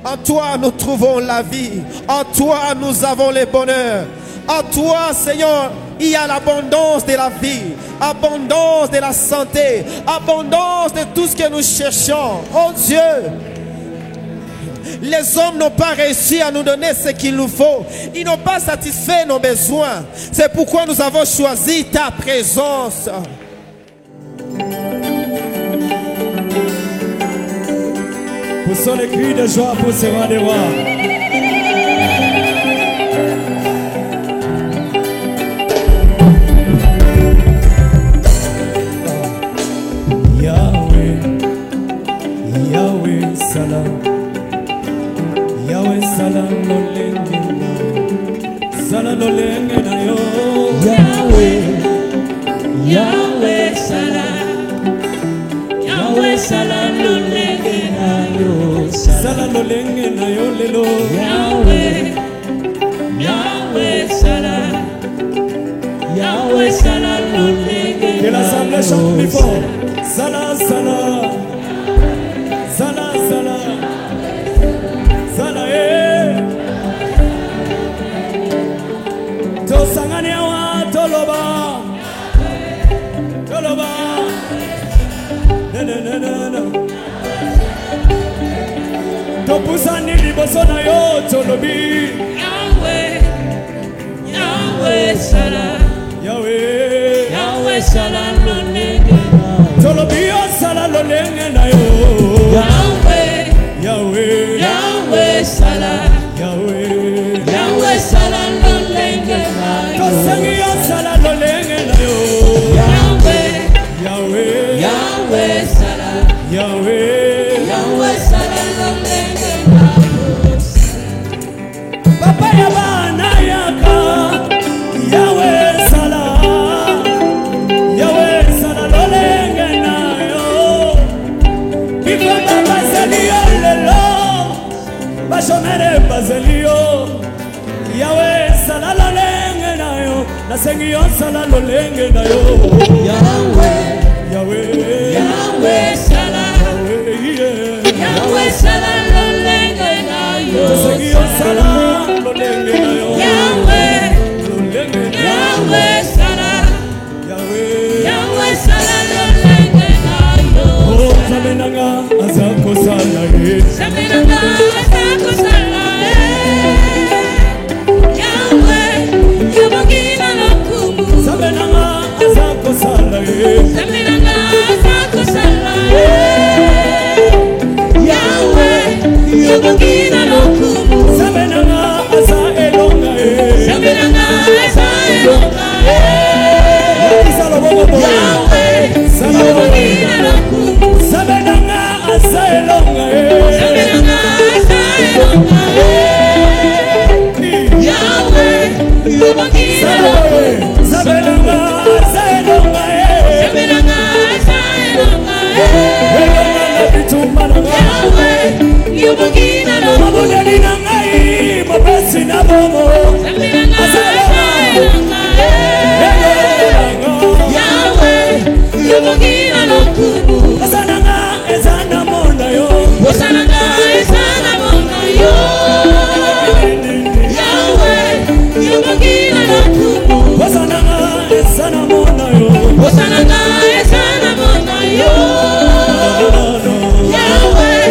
En toi, nous trouvons la vie. En toi, nous avons le bonheur. En toi, Seigneur, il y a l'abondance de la vie, abondance de la santé, abondance de tout ce que nous cherchons. Oh Dieu, les hommes n'ont pas réussi à nous donner ce qu'il nous faut. Ils n'ont pas satisfait nos besoins. C'est pourquoi nous avons choisi ta présence. Poussons les cris de joie pour ce roi des rois. Yahweh, Yahweh, salam. Yahweh, salam, lolenge na. Salam, lolenge na yo. Yahweh, Yahweh, salam. Yahweh, salam, lolenge na yo. Salam, lolenge na yo lelo. Yahweh, Yahweh, salam. Yahweh, salam, lolenge na yo. Que l'assemblée chante plus fort. Salam, salam. Salam, salam. Salam, Tosangani awa toloba. Toloba. Na na na na na. Topusani liboso na yo tolobi. Yahweh, Yahweh, salam. Yahweh, Yahweh, salam, lolenge na yo. tolobi yo salam lolenge na yo. Yahweh, Yahweh, Yahweh, salam. Yahweh, Yahweh, salam, lolenge na yo. tosangi yo salam lolenge na yo. Yahweh, Yahweh, Yahweh, salam. Yahweh, Yahweh, salam, lolenge na yo. Papa ya bana yaka. Yahweh salam, Yahweh salam lolenge na yo. Bifamba bazeli yo lelo, bashomere bazeli yo. Yahweh salam lolenge na yo, nasengi yo salam lolenge na yo. Yahweh, Yahweh, Yahweh, salam. Yahweh, yeah. Yahweh, salam, lolenge na yo. Nasengi yo salam lolenge na yo. Yahweh, Lolenge na yo. Yahweh, salam. Yahweh, Yahweh, salam, lolenge na yo. oh zamenanga azako salaye. Saminanga, asako salaye. Yahweh, yabogina lokumu. Zamenanga azako salaye. Saminanga, asako salaye. Yahweh, yabogina lokumu. Zamenanga asa elonga e. Saminanga, asa elonga. Isalo bobo bobo. Yahweh, yabogina lokumu. Zamenanga asa elonga e. Saminanga, asa elonga. Yahweh, yabogina lokumu. Zamenanga asa elonga e. Saminanga, asa elonga. Elonga na bitumba na nga. Yahweh, yabogina lokumu. Mabudeli na ngai mopesi na bomo. Saminanga, asa elonga. Yahweh, yabogina lokumu. Osananga ezana mona yo. Osananga, esana mona yo. Yahweh, yabogina lokumu. Osananga ezana mona yo. Osananga, esana mona yo. Yahweh,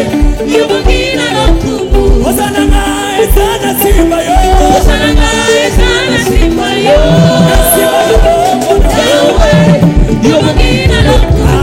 yabogina lokumu. Osananga ezana simba yo. Osananga, esana simba yo. Simba yo. Yahweh, yabogina lokumu.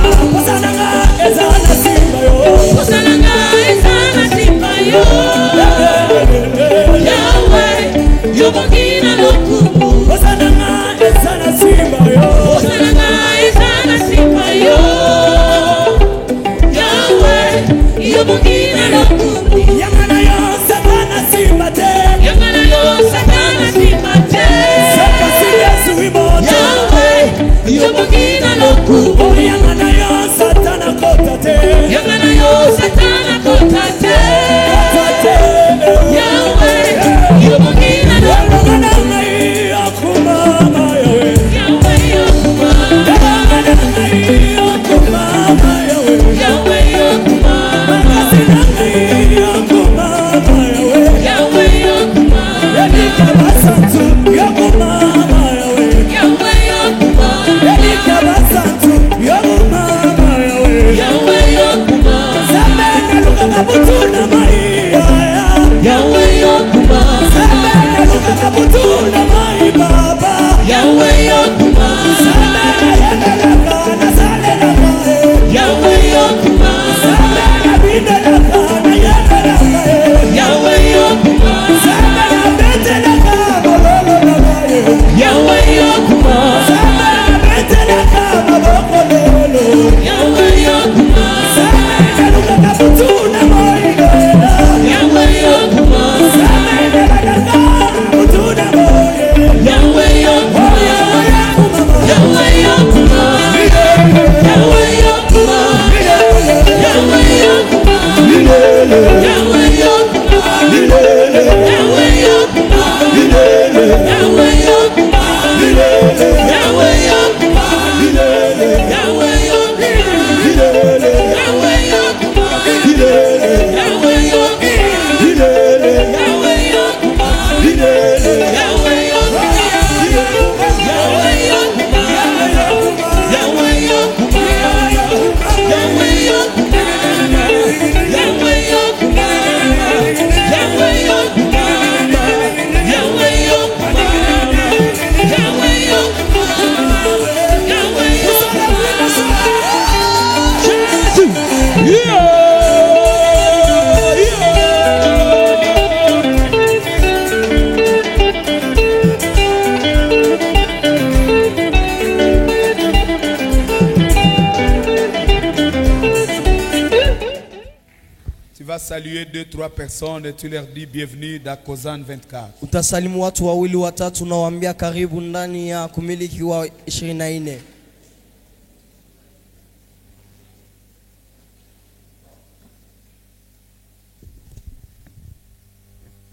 saluer 2-3 personnes et tu leur dis bienvenue dans Kozan 24. Utasalimu watu wawili watatu na waambia karibu ndani ya kumiliki wa 24.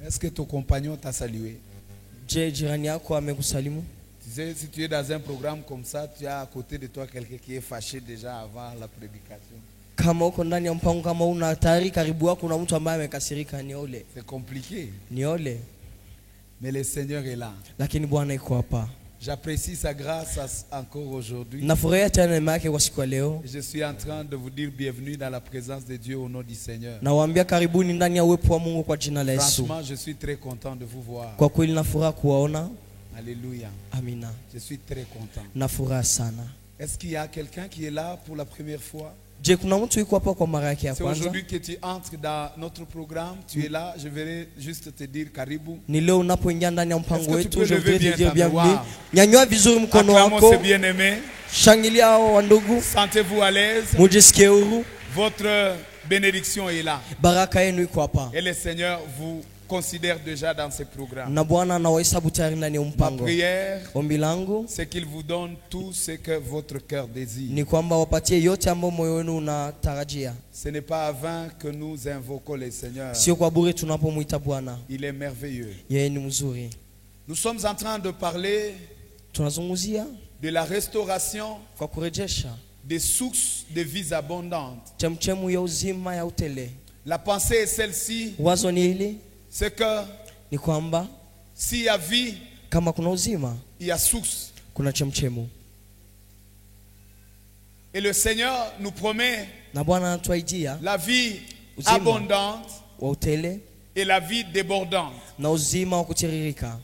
Est-ce que ton compagnon t'a salué? Je, jirani yako amekusalimu? Tu sais, si tu es dans un programme comme ça, tu as à côté de toi quelqu'un qui est fâché déjà avant la prédication. Kama uko ndani ya mpango kama una tayari karibu yako kuna mtu ambaye amekasirika, ni ole. C'est compliqué. Ni ole. Mais le Seigneur est là. Lakini Bwana yuko hapa. J'apprécie sa grâce encore aujourd'hui. Nafurahia tena neema yake kwa siku ya leo. Je suis en train de vous dire bienvenue dans la présence de Dieu au nom du Seigneur. Nawaambia karibuni ndani ya uwepo wa Mungu kwa jina la Yesu. Franchement, je suis très content de vous voir. Kwa kweli na furaha kuwaona. Alléluia. Amina. Je suis très content. Na furaha sana. Est-ce qu'il y a quelqu'un qui est là pour la première fois? Je, kuna mtu yuko hapa kwa mara yake ya C'est kwanza? aujourd'hui que tu entres dans notre programme, tu es là, je vais juste te dire karibu. Ni leo unapoingia ndani ya mpango Est-ce que wetu, tu peux je lever voudrais te bien dire ta bienvenue. main? Nyanyua vizuri mkono Acclamons wako. ces bien-aimés. Shangilia hao wa ndugu. Sentez-vous à l'aise. Mujisikie huru. Votre bénédiction est là. Baraka yenu iko hapa. Et le Seigneur vous considère déjà dans ce programme. Na Bwana anawahesabu tayari ndani ya Ma mpango. prière, Ombi langu c'est qu'il vous donne tout ce que votre cœur désire. ni kwamba wapatie yote ambayo moyo wenu unatarajia. Ce n'est pas à vain que nous invoquons le Seigneur. Sio kwa bure tunapomuita Bwana. Il est merveilleux. Yeye ni mzuri. Nous sommes en train de parler Tunazungumzia de la restauration kwa kurejesha des sources de vie abondantes. chemchemu ya uzima ya utele. La pensée est celle-ci, Wazo ni hili, c'est que ni kwamba s'il y a vie, kama kuna uzima, il y a source. kuna chemchemu. Et le Seigneur nous promet Na Bwana anatuahidia la vie Uzima. abondante wa utele et la vie débordante. na uzima wa kutiririka.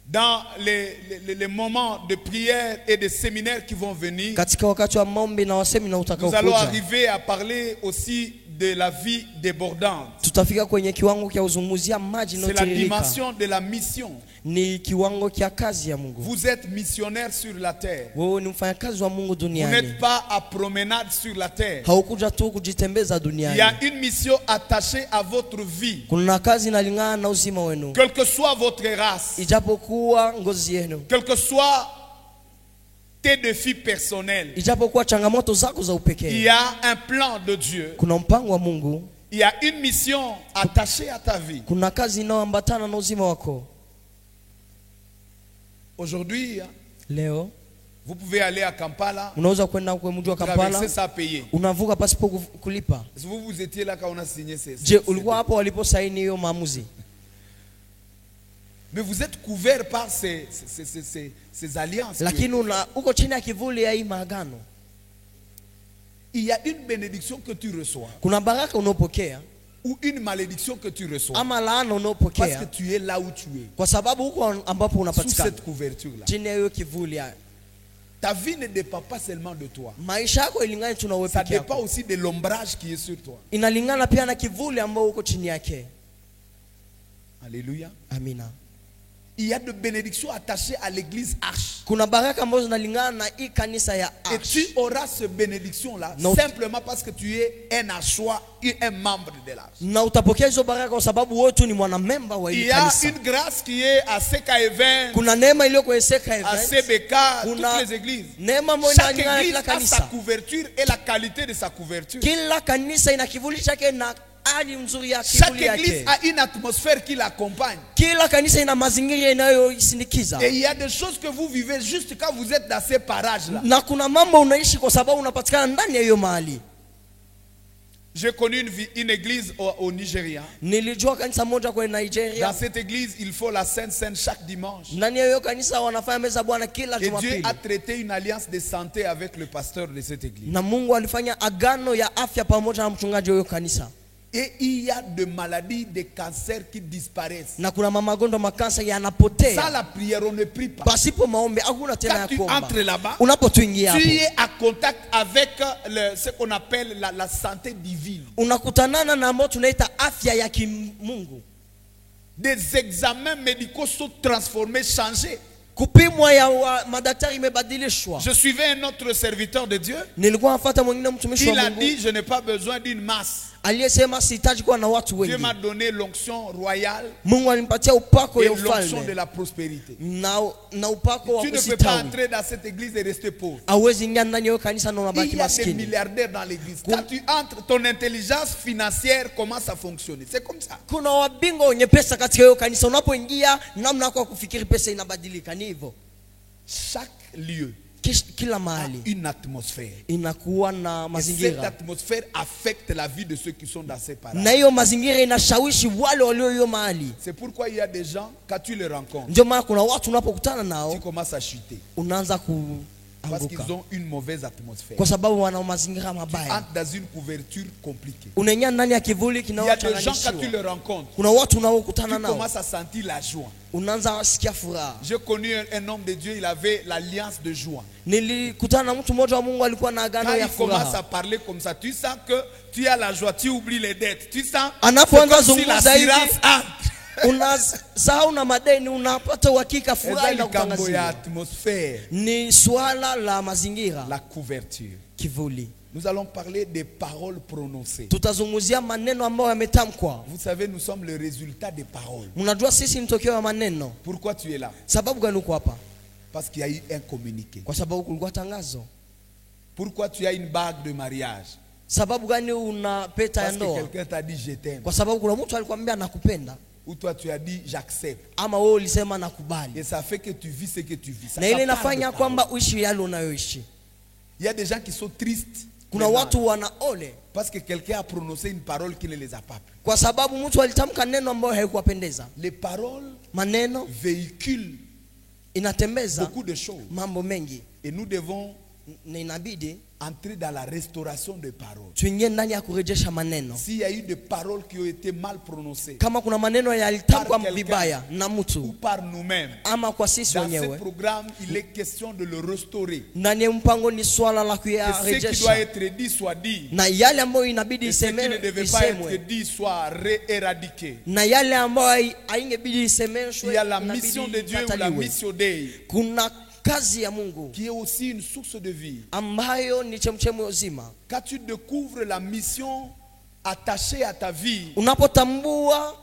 Dans les moments de prière et de séminaires qui vont venir, Katika wakati wa maombi na wasemina nous allons utakaokuja, arriver à parler aussi de la vie débordante. tutafika kwenye kiwango cha uzungumzia maji na C'est la utiririka. dimension de la mission. Ni kiwango cha kazi ya Mungu. Vous êtes missionnaire sur la terre. Wewe ni mfanyakazi wa Mungu Vous duniani. n'êtes pas à promenade sur la terre. Haukuja tu kujitembeza Il y duniani. a une mission attachée à votre vie. Kuna kazi inalingana na uzima wenu. Quelle que soit votre race, Ijapokuwa ngozi yenu, quels que soient tes défis personnels, ijapokuwa changamoto zako za il y upekee, a un plan de Dieu. kuna mpango wa Mungu. Il y a une mission attachée à ta vie. Kuna kazi inayoambatana na uzima wako. Aujourd'hui, Leo vous pouvez aller à Kampala, unaweza kwenda kwa mji wa traverser Kampala, sans payer. unavuka pasipo kulipa. Si vous étiez là quand on a signé ces. Je, ulikuwa hapo waliposaini hiyo maamuzi? Mais vous êtes couvert par ces alliances. Lakini uko chini ya kivuli ya hii maagano. Il y a une bénédiction que tu reçois Kuna baraka unaopokea ou une malédiction que tu reçois ama laana parce que unaopokea tu es là où tu es, kwa sababu huko ambapo sous unapatikana cette couverture-là. chini ya hiyo kivuli ya Ta vie ne dépend pas seulement de toi. maisha yako ilingana tu na wewe Ça peke dépend yako. aussi de l'ombrage qui est sur toi. Inalingana pia na kivuli ambao uko chini yake. Alléluia. Amina. Il y a de bénédictions attachées à l'église Arche. Kuna baraka ambazo zinalingana na hii kanisa ya Et Arche. tu auras cette bénédiction-là Non. simplement parce que tu es un Archois et un membre de l'Arche. Na utapokea hizo baraka kwa sababu wewe tu ni mwanamemba wa Il hili y a kanisa. une grâce qui est à CK20, Kuna neema iliyo kwenye Seka à Event. CBK, Kuna toutes les églises. neema moja Chaque inalingana na église kila a sa kanisa. couverture et la qualité de sa couverture. Kila kanisa ina kivuli chake na hali nzuri ya Chaque kivuli église yake. a une atmosphère qui l'accompagne. Kila kanisa ina mazingira inayoisindikiza. Et il y a des choses que vous vivez juste quand vous êtes dans ces parages-là. Na kuna mambo unaishi kwa sababu unapatikana ndani ya hiyo mahali. J'ai connu une église au Nigeria. Nilijua kanisa moja kwa Dans Nigeria. cette église, il faut la Sainte Seine chaque dimanche. Ndani ya hiyo kanisa wanafanya meza Bwana kila Et Dieu Jumapili. a traité une alliance de santé avec le pasteur de cette église. Na Mungu alifanya agano ya afya pamoja na mchungaji wa hiyo kanisa. Et il y a de maladies, de cancers qui disparaissent. Na kuna magonjwa makansa Sans yanapotea. la prière, on ne prie pas. Pasipo maombi hakuna tena Quand ya tu kuomba. entres là-bas, Unapotuingia tu hapo, es à contact avec ce qu'on appelle la santé divine. unakutanana na ambao tunaita afya ya kimungu. Des examens médicaux sont transformés, changés. Kupimwa ya madaktari imebadilishwa. Je suivais un autre serviteur de Dieu. Nilikuwa nafuata mwingine mtumishi Il wa a Mungu. dit, je n'ai pas besoin d'une masse. aliyesema sihitaji kuwa na watu Dieu wengi. m'a donné l'onction royale Mungu alinipatia upako et ya l'onction de ufalme la prospérité. na upako wa Tu ne peux pas kusitawi. entrer dans cette église et rester pauvre. Hauwezi ingia ndani ya kanisa na Il unabaki y a des maskini. milliardaires dans l'église. Quand tu entres, ton intelligence financière commence à fonctionner. C'est comme ça. Kuna wabingwa wenye pesa katika hiyo kanisa, unapoingia namna yako ya kufikiri pesa inabadilika. Ni hivyo. Chaque lieu Kila a mahali une atmosphère. inakuwa na Et cette mazingira, atmosphère affecte la vie de ceux qui sont dans ces parages. na hiyo mazingira inashawishi wale walio hiyo mahali. C'est pourquoi il y a des gens, quand tu les rencontres, Ndio maana kuna watu unapokutana tu nao commences à chuter. unaanza Parce kuanguka qu'ils ont une mauvaise atmosphère. kwa sababu wana mazingira Tu mabaya. entres dans une couverture compliquée. Unaingia ndani ya kivuli Il y a des gens, quand tu kinaochanganishiwa. les rencontres, Kuna watu unaokutana tu nao commences à sentir la joie. unaanza kusikia furaha. J'ai connu un homme de Dieu, il avait l'alliance de joie. Nilikutana na mtu mmoja wa Mungu alikuwa na agano Quand ya il commence à furaha. parler comme ça, tu sens que tu as la joie, tu oublies les dettes. Tu sens Anapoanza c'est comme si zungumza hivi, l'assurance entre. unasahau na madeni, unapata uhakika, furaha Eza likambo ya inakutangazia. atmosphère, Ni swala la mazingira, la couverture. kivuli. Nous allons parler des paroles prononcées. Tutazungumzia maneno ambayo yametamkwa. Vous savez, nous sommes le résultat des paroles. Mnajua sisi ni tokeo ya maneno. Pourquoi tu es là? Sababu gani uko hapa? Parce qu'il y a eu un communiqué. Kwa sababu kulikuwa tangazo. Pourquoi tu as une bague de mariage? Sababu gani una peta ya Parce que ndoa? quelqu'un t'a dit je t'aime. Kwa sababu kuna mtu alikwambia nakupenda, Ou toi tu as dit j'accepte. ama wewe ulisema nakubali. Et ça fait que tu vis ce que tu vis. Ça Na ile parle de inafanya parole. kwamba uishi yale unayoishi. Il y a des gens qui sont tristes. Kuna maintenant, watu wana ole parce que quelqu'un a prononcé une parole qui ne les a pas plu. kwa sababu mtu alitamka neno ambayo haikuwapendeza. Les paroles Maneno véhiculent inatembeza beaucoup de choses. mambo mengi, Et nous devons na inabidi entrer dans la restauration des paroles. tuingie ndani ya kurejesha maneno. S'il y a eu des paroles qui ont été mal prononcées, Kama kuna maneno yalitamkwa Par quelqu'un. vibaya na ou mtu par nous-mêmes, ama kwa sisi dans ce wenyewe, programme, il est question de le restaurer. ndani ya mpango ni swala la Que ce qui doit kuyarejesha, être dit soit dit. na yale ambayo inabidi Et ce qui ne devait pas être isemwe, dit soit éradiqué. na yale ambayo haingebidi isemeshwe, Il y a la inabidi mission de Dieu ou la ikataliwe. mission Dei, Kuna kazi ya Mungu qui est aussi une source de vie. ambayo ni chemchemu ya uzima. Quand tu découvres la mission attachée à ta vie, Unapotambua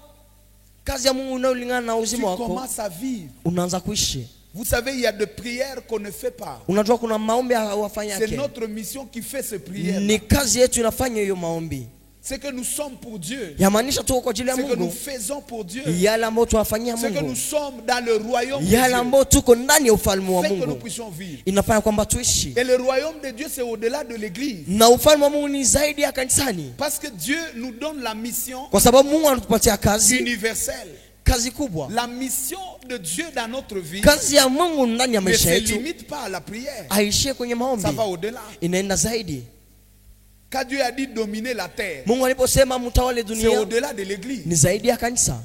kazi ya Mungu inayolingana na tu uzima wako, commences à vivre. unaanza kuishi. Vous savez, il y a des prières qu'on ne fait pas. Unajua kuna maombi hawafanya C'est yake, notre mission qui fait ces prières. ni kazi yetu inafanya hiyo maombi. C'est que nous sommes pour Dieu. Yamaanisha tuko kwa ajili ya C'est que nous Mungu, faisons pour Dieu. yale ambayo tunafanyia C'est que nous Mungu, sommes dans le royaume de yale Dieu. ambayo tuko ndani ya ufalme wa Fait que nous Mungu puissions vivre. inafanya kwamba tuishi. Et le royaume de Dieu, c'est au-delà de l'église. Na ufalme wa Mungu ni zaidi ya kanisani, Parce que Dieu nous donne la mission kwa sababu Mungu anatupatia kazi, universelle. kazi kubwa. La mission de Dieu dans notre vie Kazi ya Mungu ndani ya ne maisha se yetu limite pas à la prière. haishie kwenye maombi, Ça va au-delà. inaenda zaidi. Quand Dieu a dit dominer la terre, Mungu aliposema mtawale c'est dunia, au-delà de l'église. ni zaidi ya kanisa.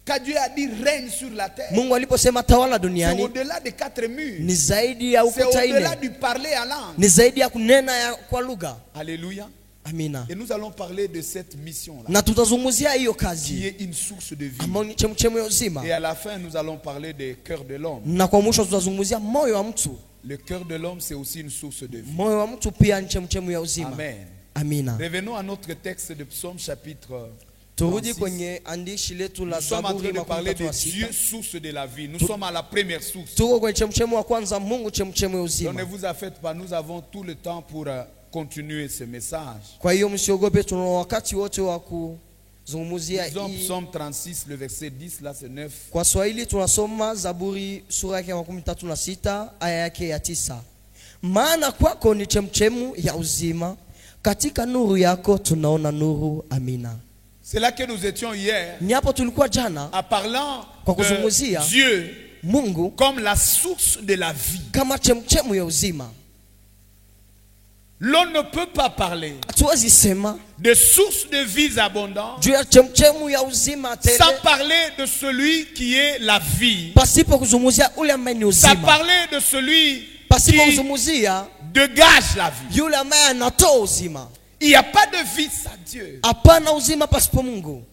Quand Dieu a dit règne sur la terre, Mungu aliposema tawala c'est duniani, au-delà des quatre murs. ni zaidi ya C'est ukuta au-delà ine, du parler à langue. ni zaidi ya kunena kwa lugha. Alléluia. Amina. Et nous allons parler de cette mission-là, Na tutazungumzia hiyo qui kazi est une source de vie. ambayo ni chemchemu ya uzima, Et à la fin, nous allons parler des cœurs de l'homme. na kwa mwisho tutazungumzia moyo wa mtu. Le cœur de l'homme, c'est aussi une source de vie. Moyo wa mtu pia ni chemchemu ya uzima. Amen. Amina. Revenons à notre texte de Psaume chapitre Turudi 36. kwenye andishi letu la Nous sommes en Zaburi train de parler de 36. Dieu, source de la vie. Nous sommes à la première source. Tuko kwenye chemchemu wa kwanza, Mungu chemchemu ya Donc ne uzima. vous affaites pas, nous avons tout le temps pour continuer ce message. Kwa hiyo msiogope, tuna wakati wote wa kuzungumzia Disons hii. Psaume 36, le verset 10, là c'est 9. Kwa Swahili tunasoma Zaburi sura yake ya 36 aya yake ya 9. Maana kwako ni chemchemu ya uzima, katika nuru yako tunaona nuru. Amina. C'est là que nous étions hier, Ni hapo tulikuwa jana, en parlant Kwa de kuzungumzia Dieu Mungu comme la source de la vie. kama chemchemu ya uzima. L'on ne peut pas parler Hatuwezi sema de source de vie abondante juu ya chemchemu ya uzima tele sans parler de celui qui est la vie, pasipo kuzungumzia ule ambaye ni sans uzima, parler de celui pasipo qui kuzungumzia dégage la vie. yule ambaye anatoa uzima. Il n'y a pas de vie sans Dieu. Hapana uzima pasipo Mungu.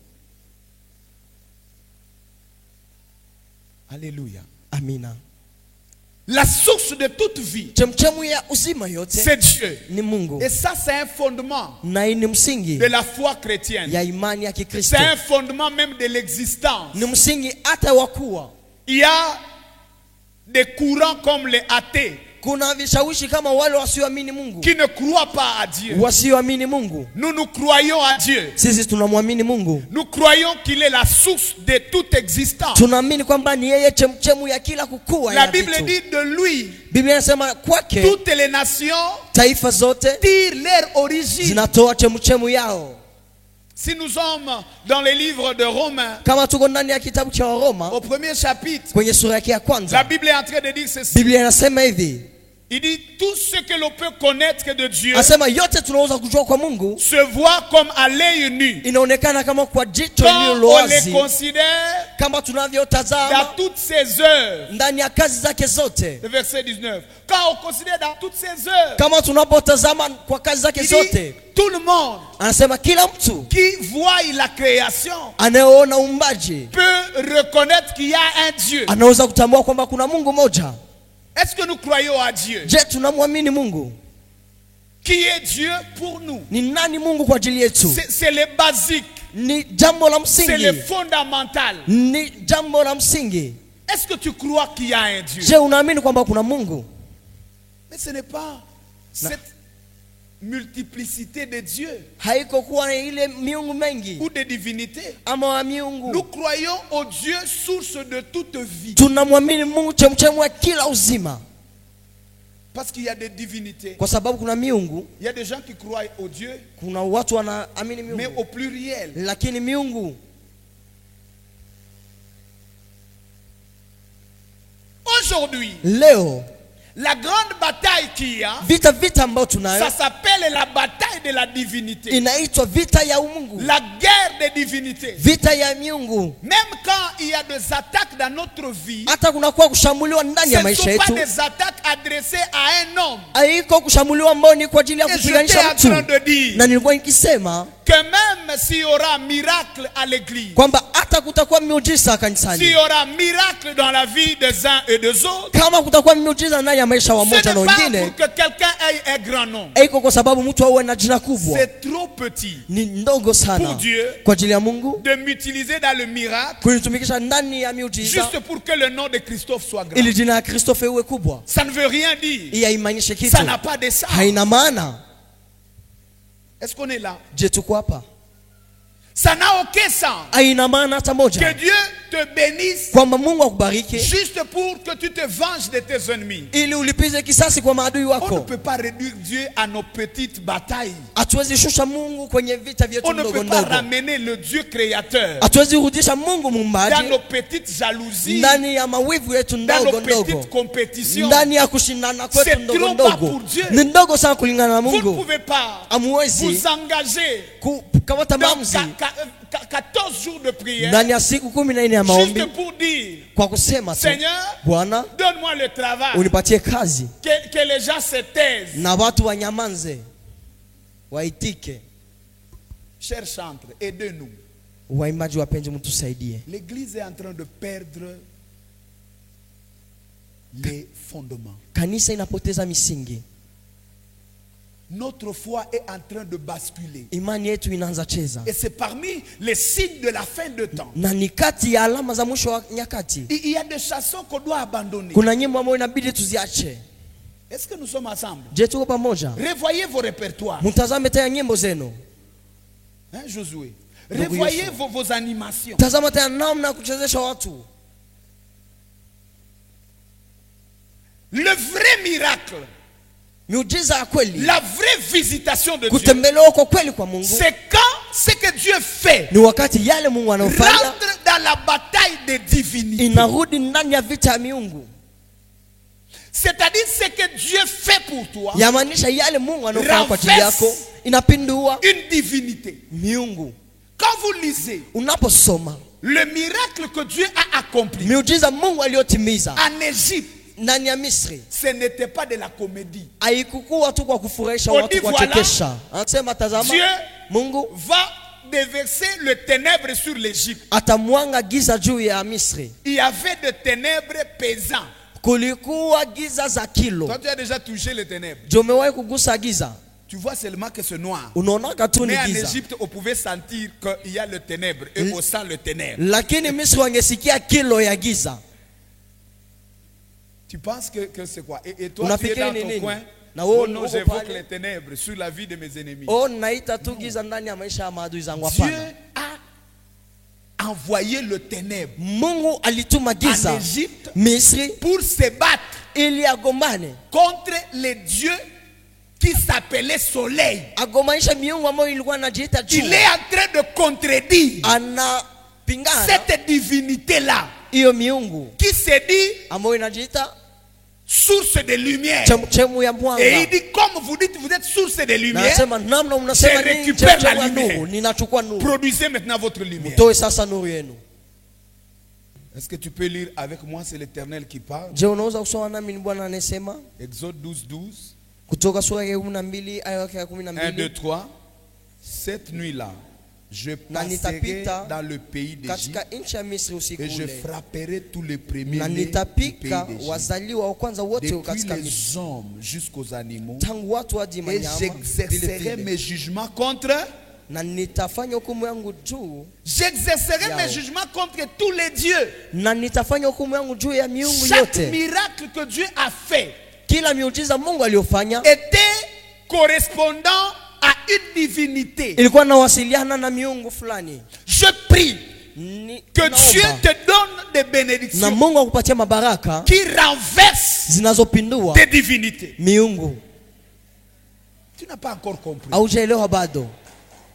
Alléluia. Amina. La source de toute vie, chemchemu ya uzima yote c'est Dieu. ni Mungu. Et ça, c'est un fondement Na hii ni msingi de la foi chrétienne. ya imani ya Kikristo. C'est un fondement même de l'existence. Ni msingi hata wa kuwa. Il y a des courants comme les athées Kuna vishawishi kama wale wasioamini Mungu, qui ne croient pas à Dieu. wasioamini Mungu. Nous croyons à Dieu. Sisi tunamwamini Mungu. Nous croyons qu'il est la source de toute existence. Tunaamini kwamba ni yeye chemchemu ya kila kukua La ya Bible vitu. dit de lui, Biblia inasema kwake toutes les nations taifa zote tirent leur origine. zinatoa chemchemu yao. Si nous sommes dans les livres de Romains, Kama tuko ndani ya kitabu cha Waroma au premier chapitre, kwenye sura yake ya la kwanza, Bible est en train de dire ceci. Biblia inasema hivi, Il dit tout ce que l'on peut connaître de Dieu anasema yote tunaweza kujua kwa Mungu se voit comme à l'œil nu. inaonekana kama kwa jicho Quand lililo on les wazi, considère kama dans tunavyotazama toutes ses œuvres. ndani ya kazi zake zote, Le verset 19. Quand on considère dans toutes ses œuvres, kama tunapotazama kwa kazi zake il zote, dit tout le monde anasema kila mtu qui voit la création anayeona uumbaji peut reconnaître qu'il y a un Dieu. anaweza kutambua kwamba kuna Mungu moja. Est-ce que nous croyons à Dieu? Je, tunamwamini Mungu? Qui est Dieu pour nous? Ni nani Mungu kwa ajili yetu? C'est le basique. Ni jambo la C'est le msingi, fondamental. ni jambo la msingi. Est-ce que tu crois qu'il y a un Dieu? Je, unaamini kwamba kuna Mungu? Mais ce n'est pas cette multiplicité de dieux Haiko kuwa na ile miungu mengi ou de divinités. ama wa Nous miungu. croyons au Dieu source de toute vie. Tunamwamini Mungu chemchemu ya kila uzima, Parce qu'il y a des divinités. kwa sababu kuna miungu. Il y a des gens qui croient au Dieu, Kuna watu wanaamini mais miungu, au pluriel. lakini miungu Aujourd'hui, leo, la grande bataille qu'il y a, vita ambayo tunayo ça s'appelle la bataille de la divinité. inaitwa vita ya umungu, La guerre des divinités. vita ya miungu. Même quand il y a des attaques dans notre vie, Hata kunakuwa kushambuliwa ndani ce ya ne maisha sont pas yetu, des attaques adressées à un homme. haiko kushambuliwa ambao ni kwa ajili ya Et j'étais kupiganisha en train mtu. de dire Na nilikuwa nikisema que même s'il y aura miracle à l'église, kwamba hata kutakuwa miujiza s'il y kanisani, aura miracle dans la vie des uns et des autres, kama kutakuwa miujiza ndani ya maisha wa ce moja na n'est pas wengine, pour que quelqu'un ait un grand nom. haiko kwa sababu mtu awe na jina kubwa. C'est trop petit Ni ndogo sana pour Dieu kwa ajili ya Mungu de m'utiliser dans le miracle kunitumikisha ndani ya miujiza juste pour que le nom de Christophe soit grand. ili jina ya Kristofe iwe kubwa. Ça ne veut rien dire. Iya imaanishe kitu, Ça n'a pas de sens. haina maana. Est-ce qu'on est là? Je, tuko hapa? Ça n'a aucun sens. Haina maana hata Que moja Dieu te bénisse kwamba Mungu akubariki juste pour que tu te venges de tes ennemis. ili ulipize kisasi kwa maadui On ne wako. peut pas réduire Dieu à nos petites batailles. Hatuwezi shusha Mungu kwenye vita vyetu On ne ndogo peut pas ndogo. ramener le Dieu créateur Hatuwezi rudisha Mungu dans muumbaji nos petites jalousies, ndani ya mawivu yetu dans ndogo nos ndogo, petites compétitions. ndani ya kushindana kwetu C'est ndogo trop bas ndogo. pour Dieu. Ni ndogo sana kulingana na Vous ne Mungu. pouvez pas Amuwezi vous engager kukamata dans maamuzi 14 jours de prière ndani ya siku 14 ya maombi juste pour dire, kwa kusema tu, Seigneur, Bwana donne-moi le travail, unipatie kazi que les gens se taisent. na watu wanyamanze, waitike. Chers chantres, aidez-nous. Waimbaji wapenzi, mtusaidie. L'église est en train de perdre les fondements. Kanisa inapoteza misingi, Notre foi est en train de basculer. imani yetu inaanza cheza, Et c'est parmi les signes de la fin de temps. na ni kati ya alama za mwisho wa nyakati. Il y a des chansons qu'on doit abandonner. Kuna nyimbo ambazo inabidi tuziache. Est-ce que nous sommes ensemble? Je, tuko pamoja? Revoyez vos répertoires. Mtazame tena nyimbo zenu, Hein, Josué? Donc, Revoyez Yoshua. vos animations. tazama tena namna ya kuchezesha watu. Le vrai miracle, Miujiza ya kweli, la vraie visitation de Dieu, kutembelewa kwa kweli kwa Mungu c'est quand ce que Dieu fait ni wakati yale Mungu anayofanya rentre dans la bataille des divinités. inarudi ndani ya vita ya miungu. C'est-à-dire ce que Dieu fait pour toi Yamaanisha yale Mungu anayofanya kwa ajili yako inapindua une divinité. miungu. Quand vous lisez Unaposoma le miracle que Dieu a accompli miujiza Mungu aliyotimiza en Égypte, ndani ya Misri, ce n'était pas de la comédie. haikukuwa tu kwa kufurahisha On watu, dit kuwachekesha. Anasema tazama, Dieu Mungu va déverser le ténèbre sur l'Égypte. atamwanga giza juu ya Misri. Il y avait de ténèbres pesants. kulikuwa giza za kilo. Toi, tu as déjà touché les ténèbres. Je umewahi kugusa giza? Tu vois seulement que c'est noir. Unaona tu ni Mais en giza. Égypte, on pouvait sentir qu'il y a le ténèbre et on sent le ténèbre. Lakini Misri wangesikia kilo ya giza. Tu penses que c'est quoi? Et toi, tu es Unafikiri dans ni ton nini? coin. Na wewe Oh non, uko j'évoque pale. les ténèbres sur la vie de mes ennemis. Oh, naita tu giza ndani ya maisha ya maadui zangu. Dieu Hapana. a envoyé le ténèbre Mungu alituma giza en Égypte Misri pour se battre ili agombane. contre les dieux qui s'appelait soleil. Agombanisha miungu ambayo ilikuwa inajiita Il jua. est en train de contredire Anapingana cette divinité-là hiyo miungu qui se dit ambayo inajiita source de lumière. chemu ya Et mwanga. il dit, comme vous dites, vous êtes source de Na lumière, anasema namna mnasema Je nini récupère chemu la ya lumière. nuru, ninachukua nuru. produisez maintenant votre lumière. Toe sasa nuru yenu. Est-ce que tu peux lire avec moi? C'est l'Éternel qui parle. Je, unaweza kusoma nami? Ni Bwana anasema Exode 12, 12. kutoka sura ya 12 aya ya 1, 2, 12. 3. Cette nuit-là, je Na passerai nitapita dans le pays d'Égypte katika nchi ya Misri usiku et je ule, frapperai tous les premiers na nés du pays nitapika d'Égypte, wazaliwa wa kwanza wote depuis katika Misri, les hommes jusqu'aux animaux, tangu watu hadi et manyama j'exercerai vile vile. mes jugements contre. Na nitafanya hukumu yangu juu, J'exercerai Yao. mes jugements contre tous les dieux. na nitafanya hukumu yangu juu ya miungu Chaque yote. miracle que Dieu a fait Kila miujiza Mungu aliyofanya était correspondant à une divinité. ilikuwa inawasiliana na miungu fulani. Je prie que Naomba Dieu te donne des na bénédictions Mungu akupatia mabaraka qui renversent zinazopindua des divinités. miungu. Tu n'as pas encore compris. Haujaelewa bado?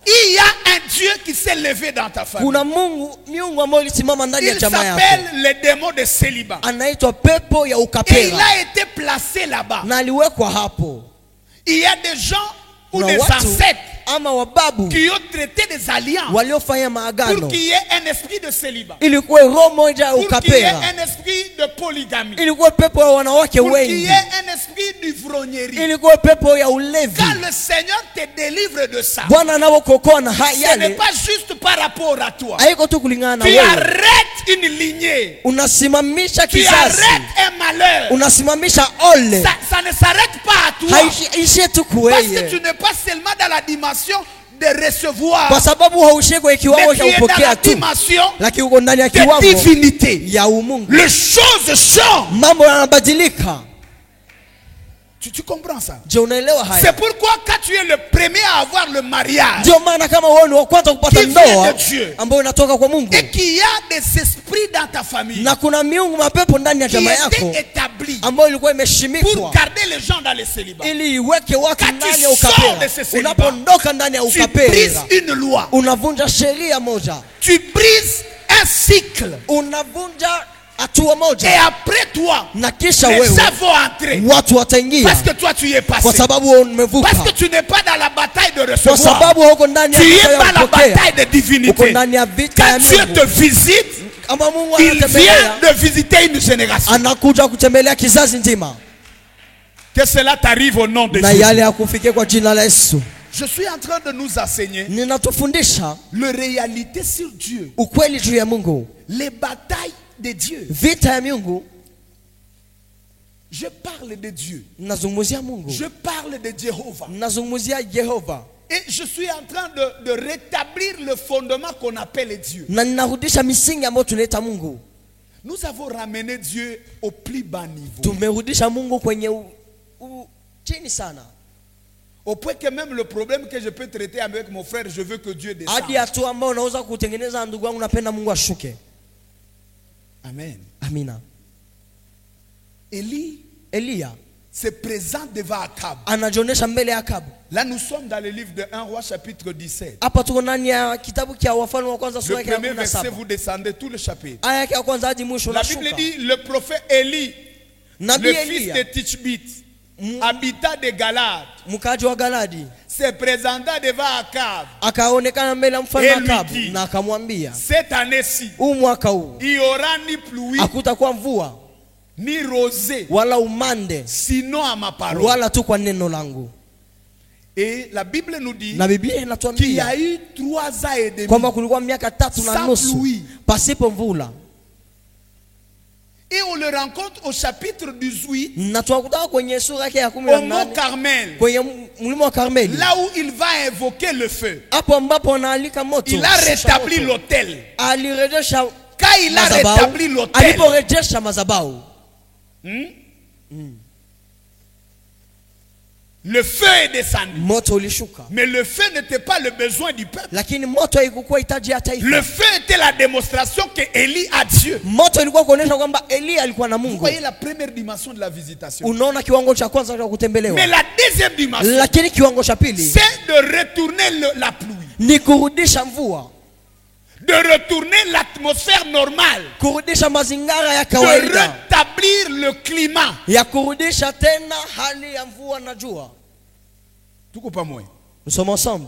Il y a un Dieu qui s'est levé dans ta famille. Kuna miungu ambayo ilisimama ndani ya Il jamaa yako, s'appelle le démon de célibat. anaitwa pepo ya Et il ukapera, a été placé là-bas. na aliwekwa hapo. Il y a des gens ou Kuna des watu ancêtres ama wababu qui ont traité des alliances waliofanya pour maagano qu'il y ait un esprit de célibat, ilikuwa roho moja ya pour qu'il y ait ukapera, un esprit de polygamie, ilikuwa pepo ya wanawake pour qu'il y wengi, ait un esprit d'ivrognerie. ilikuwa pepo ya ulevi. Quand le Seigneur te délivre de ça, Bwana anapokuokoa na ce n'est yale, pas juste par rapport à toi. haiko tu kulingana na Tu wewe, arrêtes une lignée. unasimamisha Tu kizazi, arrêtes un malheur. unasimamisha ole. Ça ne s'arrête pas à toi. Haishie tu Parce que kuweye, tu n'es pas seulement dans la dimension de recevoir, kwa sababu haushie kwa kiwango mais cha tu es dans la kupokea tu, dimension lakini uko ndani ya de kiwango divinité. ya umungu. Les choses changent. Mambo yanabadilika. Tu comprends ça? Je, unaelewa C'est haya? pourquoi quand tu es le premier à avoir le mariage Ndio maana kama wewe ni wa kwanza kupata Qui vient ndoa de Dieu. ambayo inatoka kwa Mungu, et qu'il y a des esprits dans ta famille na kuna miungu mapepo ndani ya qui jamaa étaient yako établis ambayo ilikuwa pour imeshimikwa garder les gens dans le célibat, ili iweke watu Quand ndani tu ya sors ukapera. de ce célibat, Unapoondoka ndani ya tu brises ukapera, une loi, unavunja sheria moja, tu brises un cycle, unavunja hatua et moja, après toi na kisha les wewe gens vont entrer watu wataingia, parce que toi tu y es kwa passé, sababu wewe umevuka, parce que tu n'es pas dans la bataille de kwa recevoir, sababu hauko ndani ya tu vita es ya dans la kupokea, bataille de uko divinité. ndani ya vita ya Quand Dieu te Mungu. visite, Kama Mungu il anatembelea, vient de visiter une génération. anakuja kutembelea kizazi nzima, Que cela t'arrive au nom de na Jésus. yale yakufikie kwa jina la Yesu. Je suis en train de nous enseigner Ninatufundisha la réalité sur Dieu, ukweli juu ya Mungu, les batailles de Dieu. vita ya Mungu. Je parle de Dieu. Nazungumzia Mungu, Je parle de Jéhovah. nazungumzia Yehova, Et je suis en train de rétablir le fondement qu'on appelle Dieu. na ninarudisha misingi ambayo tunaita Mungu. Nous avons ramené Dieu au plus bas niveau. Tumerudisha Mungu kwenye chini sana, Au point que même le problème que je peux traiter avec mon frère, je veux que Dieu descende. hadi hatua ambayo unaweza kutengeneza ndugu wangu, napenda Mungu ashuke. Amen. Amina. Eliya se présente devant Akab. anajionyesha mbele ya Akabu. Là, nous sommes dans le livre de 1 roi chapitre 17. Hapa tuko ndani ya kitabu cha Wafalme wa kwanza Le sura ya premier verset, 17. vous descendez tout le chapitre. Aya yake ya kwanza hadi mwisho La Bible unashuka. dit, le prophète Élie, Nabii le fils de Eliya, Tishbit, habitant de Galade, mkaji wa Galadi, se présenta devant Akab. akaonekana mbele ya mfalme Eli Akabu dit, na akamwambia, cette année-ci, huu mwaka huu il n'y aura ni pluie, hakutakuwa mvua ni rosée, wala umande sinon à ma parole. wala tu kwa neno langu. Et la Bible nous dit Na Biblia qu'il y inatuambia a eu 3 ans et demi. kwamba kulikuwa miaka 3 na Sans nusu pluie. pasipo mvula. Et on le rencontre au chapitre 18, Na tunakuta kwenye sura yake ya au 18 mont Carmel, kwenye mlima wa Karmeli. là où il va invoquer le feu. Hapo ambapo anaalika moto. Il a rétabli l'autel. Alirejesha Quand il a madhabahu. rétabli l'autel, Aliporejesha madhabahu, le feu est descendu. moto ulishuka. Mais le feu n'était pas le besoin du peuple. Lakini moto haikuwa hitaji ya taifa. Le feu était la démonstration que Élie a Dieu. Moto ilikuwa kuonyesha kwamba Elia alikuwa na Vous Mungu. voyez la première dimension de la visitation. Unaona kiwango cha kwanza cha kutembelewa. Mais la deuxième dimension, Lakini kiwango cha pili c'est de retourner la pluie. ni kurudisha mvua, De retourner l'atmosphère normale. kurudisha mazingara ya De kawaida, rétablir le climat. ya kurudisha tena hali ya mvua na jua. Tout coupe pas moins. Nous sommes ensemble.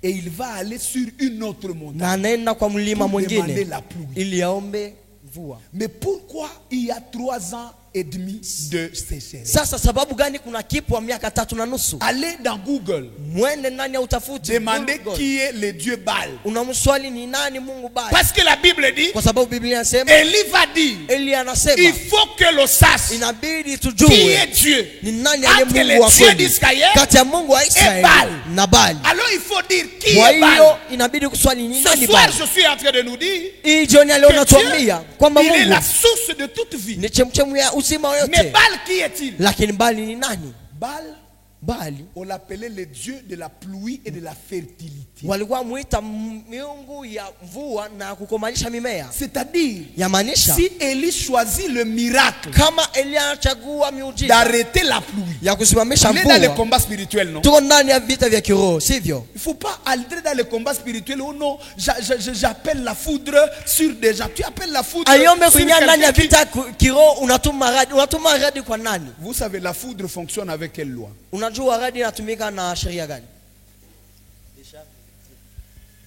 Et il va aller sur une autre montagne. Na anaenda kwa mlima Pour demander mwingine la pluie. ili aombe mvua. Mais pourquoi il y a 3 ans et demi de sécheresse? Sasa sababu gani kuna kipwa miaka 3 na nusu? Allez dans Google. Mwende ndani ya utafiti. Demandez Google. qui est le Dieu Baal. Unamswali ni nani Mungu Baal? Parce que la Bible dit, Kwa sababu Biblia inasema, Élie va dire, Elia anasema il faut que l'on sache inabidi qui est tujue Dieu. ni nani aliye Entre Mungu wa les dieux kweli d'Israël kati ya Mungu wa et Israeli Baal. na Baali. Alors il faut dire qui Kwa est Baal. hiyo inabidi kuswali ni Ce nani soir, Baali. je suis en train de nous dire Hii jioni leo que natuambia Dieu, kwamba il est Mungu la source de toute vie. ni chemchemu ya uzima Mais yote. Baal, qui est-il? Lakini Baali ni nani? Baal, Baali on l'appelait le Dieu de la pluie et de la fertilité. walikuwa muita miungu ya mvua na kukomalisha mimea. C'est-à-dire, Yamaanisha si Élie choisit le miracle kama Elia anachagua miujiza d'arrêter la pluie, ya kusimamisha il est dans le mvua, combat spirituel, non? tuko ndani ya vita vya kiroho, sivyo? Il ne faut pas entrer dans le combat spirituel. Oh non, j'appelle la foudre sur des gens. Tu appelles la foudre Ayombe sur kuingia ndani ya quelqu'un vita kiroho, unatuma radi kwa nani? Vous savez, la foudre fonctionne avec quelle loi? Unajua radi inatumika na sheria gani?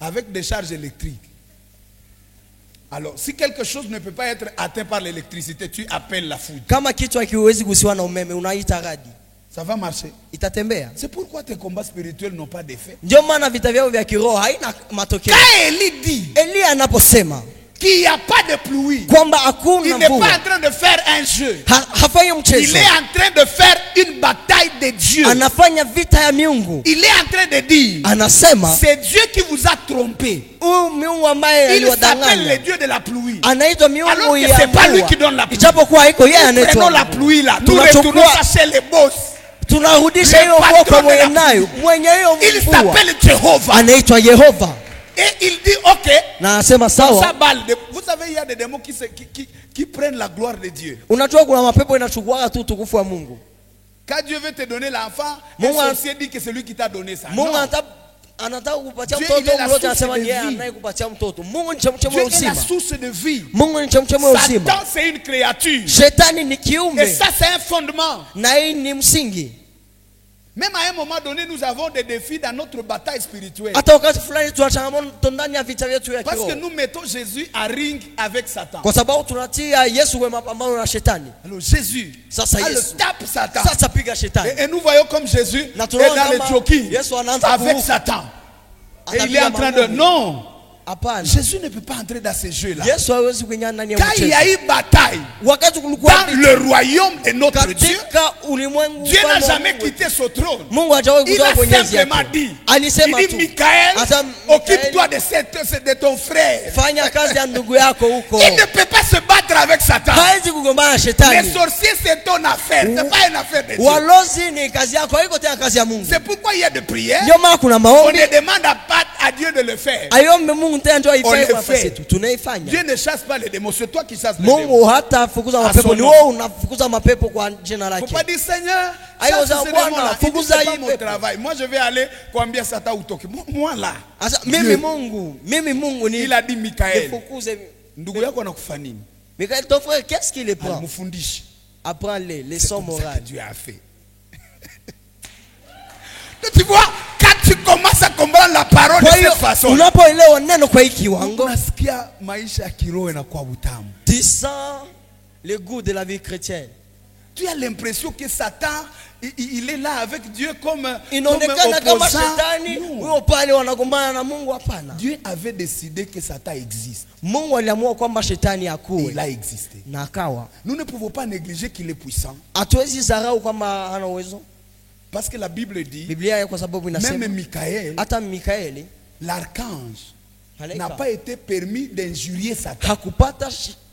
Avec des charges électriques. Alors, si quelque chose ne peut pas être atteint par l'électricité, tu appelles la foudre. Kama kitu hakiwezi kusiwa na umeme, unaita radi. Ça va marcher. Itatembea. C'est pourquoi tes combats spirituels n'ont pas d'effet. Ndio maana vita vyao vya kiroho haina matokeo. Quand Élie dit Elia anaposema qu'il n'y a pas de pluie, kwamba il hakuna n'est pas mvua, en train de faire un jeu. hafanyi Il mchezo, est en train de faire une bataille de Dieu. anafanya vita ya miungu. Il est en train de dire, Anasema c'est Dieu qui vous a trompé. huyu miungu ambaye Il s'appelle le aliwadanganya Dieu de la pluie. anaitwa miungu Alors que ya c'est pas lui mvua. qui donne la pluie. Ijapokuwa haiko yeye Nous prenons anaitwa la mvua. pluie là. Nous Tunachukua- retournons ça chez les boss. Tunarudisha Le hiyo mvua patron kwa de la mwenye nayo, mwenye hiyo Il mvua s'appelle Jéhovah. anaitwa Yehova, Et il dit, ok, na anasema ça sawa. balle. Vous savez, il y a des démons qui prennent la gloire de Dieu. Unajua kuna mapepo inachukua tu utukufu wa Mungu. Quand Dieu veut te donner l'enfant, un Mungu sorcier dit que c'est lui qui t'a donné ça. Mungu Non. anataka kukupatia Dieu, mtoto, il est la mtoto source anasema de ni yeye vie. anayekupatia mtoto. Mungu ni chemchemi Dieu ya est la uzima. source de vie. Mungu ni chemchemi ya uzima. Satan, c'est une créature. Shetani ni Et kiumbe ça, c'est un fondement. na hii ni msingi. Même à un moment donné, nous avons des défis dans notre bataille spirituelle. Hata wakati fulani tuna changamoto ndani ya vita vyetu ya Parce que kiroho, nous mettons Jésus à ring avec Satan. kwa sababu tunatia Yesu kwa mapambano na shetani. Alors Jésus, Sasa elle Yesu tape Satan. sasa piga shetani, Et nous voyons comme Jésus est na tunaona dans le kama jockey Yesu anaanza avec kuruka. Satan. Et il est Atapiga en train de... magumu. Non, Hapana, Jésus ne peut pas entrer dans ces jeux-là. Yesu hawezi kuingia ndani ya Quand il y a mchezo. eu bataille Wakati kulikuwa dans le royaume de notre Dieu, katika ulimwengu, Dieu n'a ufalme wa jamais Mungu, quitté son trône. Mungu hajawahi Il kutoka a kwenye enzi simplement yake. dit, Alisema il tu, dit, Michael, Asa occupe-toi de ton frère. fanya kazi ya ndugu yako huko. Il ne peut pas se battre avec Satan. Hawezi kugombana na Les shetani. sorciers, c'est ton affaire. C'est pas une affaire de Dieu. Walozi ni kazi yako, haiko tena kazi ya Mungu. C'est pourquoi il y a des prières. Ndio maana kuna On maombi, ne demande pas à Dieu de le faire. ayombe Mungu tena ndio On aifanye le kwa nafasi fait. yetu. Tunaifanya. Dieu ne chasse pas les démons, c'est toi qui chasses les démons. Mungu hata fukuza À mapepo, son ni nom. wewe unafukuza mapepo kwa jina Faut lake. pas dire Seigneur, Ayo chasse za ces Bwana, démons-là. Il dit, fukuza c'est pas hii mon pepo. travail. Moi je vais aller kuambia Satan utoke. Moi là. Asa Dieu. mimi Mungu ni Il a dit Michael, nifukuze. ndugu yako anakufa nini? Michael, ton frère, qu'est-ce qu'il est prend? Alimfundisha. Apprends-les, C'est leçons comme ça que morales. Dieu a fait. Donc, tu vois, quand tu commences à comprendre la parole de Kwa hiyo cette façon, unapoelewa neno kwa hii kiwango, unasikia maisha ya kiroho inakuwa utamu. tu sens le goût de la vie chrétienne. Tu as l'impression que Satan, il est là avec Dieu comme Inaonekana kama opposant. shetani huyo pale wanagombana na Mungu. Hapana. Dieu avait décidé que Satan existe. Mungu aliamua kwamba shetani Et akuwe il a existé. na akawa. Nous ne pouvons pas négliger qu'il est puissant. Hatuwezi dharau kwamba hana uwezo. Parce que la Bible dit, Biblia kwa sababu même inasema Michael, hata Mikaeli l'archange, n'a malaika pas été permis d'injurier Satan. hakupata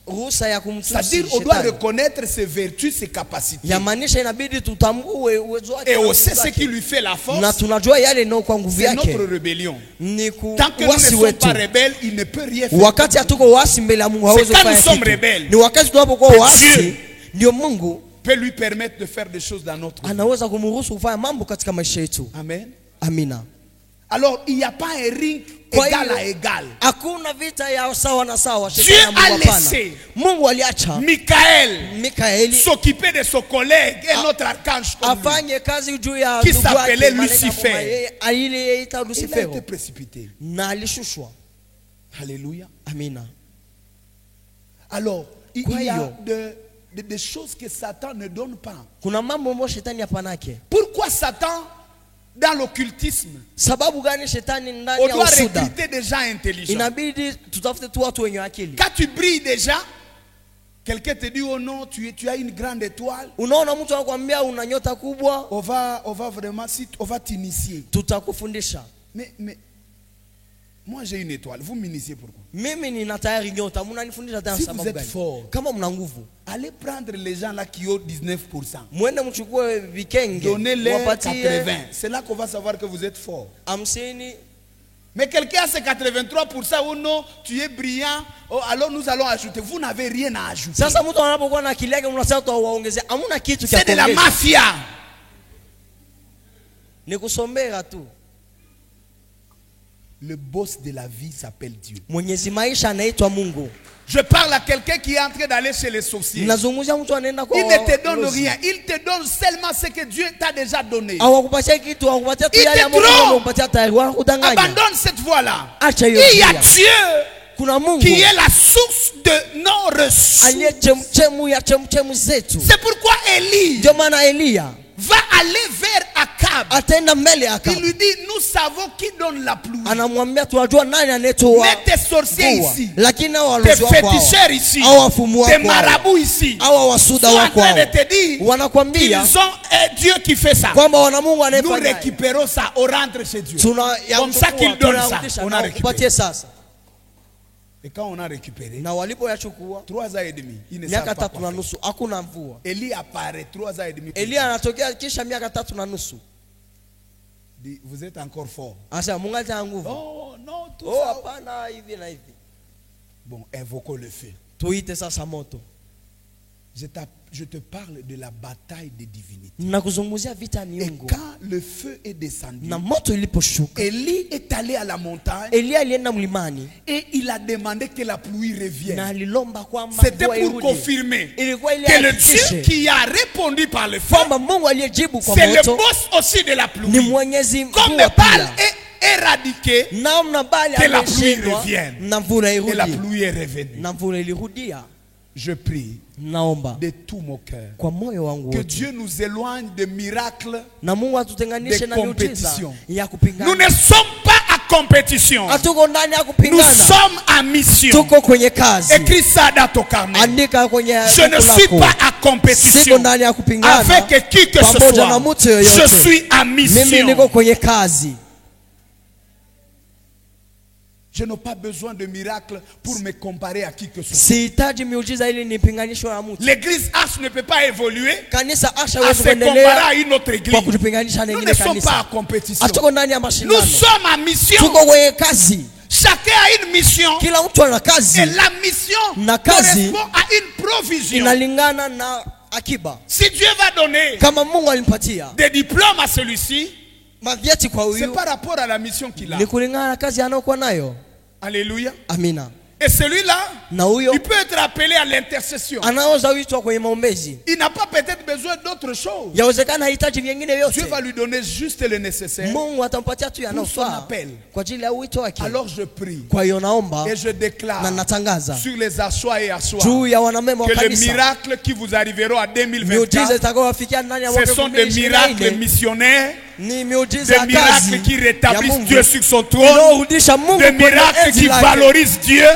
ruhusa ya kumtusi C'est-à-dire, on doit shetani. reconnaître ses vertus, ses capacités. Yamaanisha inabidi tutambue uwezo wake Et na on nguvu sait ce zake. qui lui fait la Na force. tunajua yale ndio kwa nguvu C'est yake notre rébellion. ni Tant que nous ne kuwasi sommes wetu. pas rebelles, il ne peut rien faire. Wakati hatuko wasi mbele ya Mungu hawezi C'est quand kufanya nous sommes kitu. rebelles. Ni wakati tunapokuwa Dieu wasi ndio Mungu Peut lui permettre de faire des choses dans notre vie. anaweza kumruhusu kufanya mambo katika maisha yetu. Amen. Amina. Alors, il n'y a pas un ring Kwa égal hiyo, à égal. hakuna vita ya sawa na sawa. Dieu Shetani na a Mungu hapana. laissé Mungu aliacha Michael Mikaeli s'occuper de son collègue et notre archange comme lui. afanye kazi juu ya Qui ndugu s'appelait yake, malaika Lucifer. kama yeye, aliyeita Il a Lucifero été précipité. na alishushwa. Alléluia. Amina. Alors, il Kwa y a hiyo, des choses que Satan ne donne pas. kuna mambo ambayo shetani hapanake. Pourquoi Satan, dans l'occultisme, Sababu gani shetani ndani on ya doit usuda? recruter des gens intelligents? Inabidi tutafute tu watu wenye akili. Quand tu brilles déjà, quelqu'un te dit, oh non, tu as une grande étoile. Unaona mtu anakuambia una nyota kubwa, On va vraiment, on va t'initier. tutakufundisha. Mais moi j'ai une étoile. Vous m'initiez pourquoi? Mimi nina tayari nyota, mnanifundisha tena Si vous sababu êtes gani? fort, Kama mna nguvu, allez prendre les gens là qui ont 19%. mwende mchukue vikenge, Donnez-les wapatie 80. C'est là qu'on va savoir que vous êtes fort. 50. Mais quelqu'un a ces 83% ou non, tu es brillant, oh, alors nous allons ajouter. Vous n'avez rien à ajouter. Sasa mtu anapokuwa na akili yake mnasema tuwaongezea, hamuna kitu cha C'est de la kuongeza. mafia. Ni kusombera tu. Le boss de la vie s'appelle Dieu. Mwenyezi maisha anaitwa Mungu. Je parle à quelqu'un qui est en train d'aller chez les sorciers. Nazungumzia mtu anaenda kwa Il ne te donne walozi. rien. Il te donne seulement ce que Dieu t'a déjà donné. Hawakupatia kitu, hawakupatia tu Il yale te ambayo trompe. Mungu amempatia tayari, wanakudanganya. Abandonne cette voie-là. Acha hiyo Il y a njia. Dieu Kuna Mungu qui est la source de nos ressources. aliye chemchemu ya chemchemu zetu. C'est pourquoi Élie Ndio maana Elia va aller vers Akab. ataenda mbele ya Il Akabu. lui dit, nous savons qui donne la pluie. Anamwambia tunajua nani anayetoa Mais tes sorciers mvua. ici, Lakini hao tes walozi wako hao, féticheurs ici, hao wafumu tes wako hao, marabouts ici, hao wasuda sont en wako train de hao, te dire qu'ils wanakwambia ont un Dieu qui fait ça. kwamba wana Mungu Nous anayefanya. récupérons ça, on rentre chez Dieu. Tuna Comme ça qu'il donne ça, tunarudisha on na a récupéré. kupatie sasa. Et quand on a récupéré, Na walipoyachukua 3 ans et demi, ils ne savent miaka pas 3 quoi na faire. nusu hakuna mvua. Élie apparaît 3 ans et demi. Elia anatokea kisha miaka 3 na nusu. Dit, vous êtes encore fort. Anasema Mungu ana nguvu. Oh non, tout Oh ça. hapana, hivi na hivi. Bon, invoquons le feu. Tuite sasa moto. Je te parle de la bataille des divinités. Nakuzungumzia vita Et miungu. quand le feu est descendu, Na moto iliposhuka, Élie est allé à la montagne Elia alienda mlimani et il a demandé que la pluie na revienne. alilomba kwamba C'était mvua pour irudi. confirmer Ilikuwa ile que le hakikishe Dieu qui a répondu par le feu, kwamba Mungu aliyejibu kwa c'est le moto boss aussi de la ni pluie. Mwenyezi Comme mkuu wa Baal pia. est éradiqué Namna Bali que la pluie ameshindwa revienne. na mvula et la irudi. pluie est revenue. Na mvula ilirudia. Je prie Naomba de tout mon cœur kwa moyo wangu que wote, Dieu nous éloigne de miracles. na Mungu atutenganishe de na miujiza competition. ya Nous kupingana. ne sommes pas à compétition. Hatuko ndani ya Nous kupingana, sommes à mission. tuko kwenye kazi. Écris ça dans ton carnet. Andika kwenye Je ne buku suis lako. pas à Siko compétition ndani ya kupingana avec qui que ce pamoja na soit. mtu yoyote. Je suis à Mimi niko mission. kwenye kazi. Je n'ai pas besoin de miracles pour me comparer à qui que ce soit. Sihitaji miujiza ili nipinganishwe na mtu. L'église Arche ne peut pas évoluer Kanisa Asha à hawezi se comparer kuendelea à une autre église. kwa kujipinganisha na Nous nyingine ne sommes pas à kanisa. compétition. Hatuko ndani ya Nous mashindano, sommes à mission. tuko kwenye kazi. Chacun a une mission. Kila mtu ana kazi, Et la mission Na kazi correspond à une provision. inalingana na akiba. Si Dieu va donner Kama Mungu alimpatia des diplômes à celui-ci, mavyeti kwa c'est huyu, par rapport à la mission qu'il a. ni kulingana na kazi anayokuwa nayo. Alléluia. Amina. Et celui-là, na huyo il peut être appelé à l'intercession. anaweza uitwa kwenye maombezi. Il n'a pas peut-être besoin d'autre chose. Yawezekana hahitaji vingine Dieu vyote. va lui donner juste le nécessaire. Mungu atampatia tu Pour son yanayofaa appel. kwa ajili ya wito wake. Alors je prie Kwa hiyo naomba et je déclare na natangaza sur les assois et assois juu ya wanamema wa que les kanisa, miracles qui vous arriveront à miujiza 2024, itakayowafikia ndani ya mwaka ce sont des miracles 2024 missionnaires, ni miujiza des ya kazi miracles qui ya rétablissent Mungu, Dieu sur son trône, inayorudisha Mungu des kwenye miracles enzi qui lake, valorisent Dieu,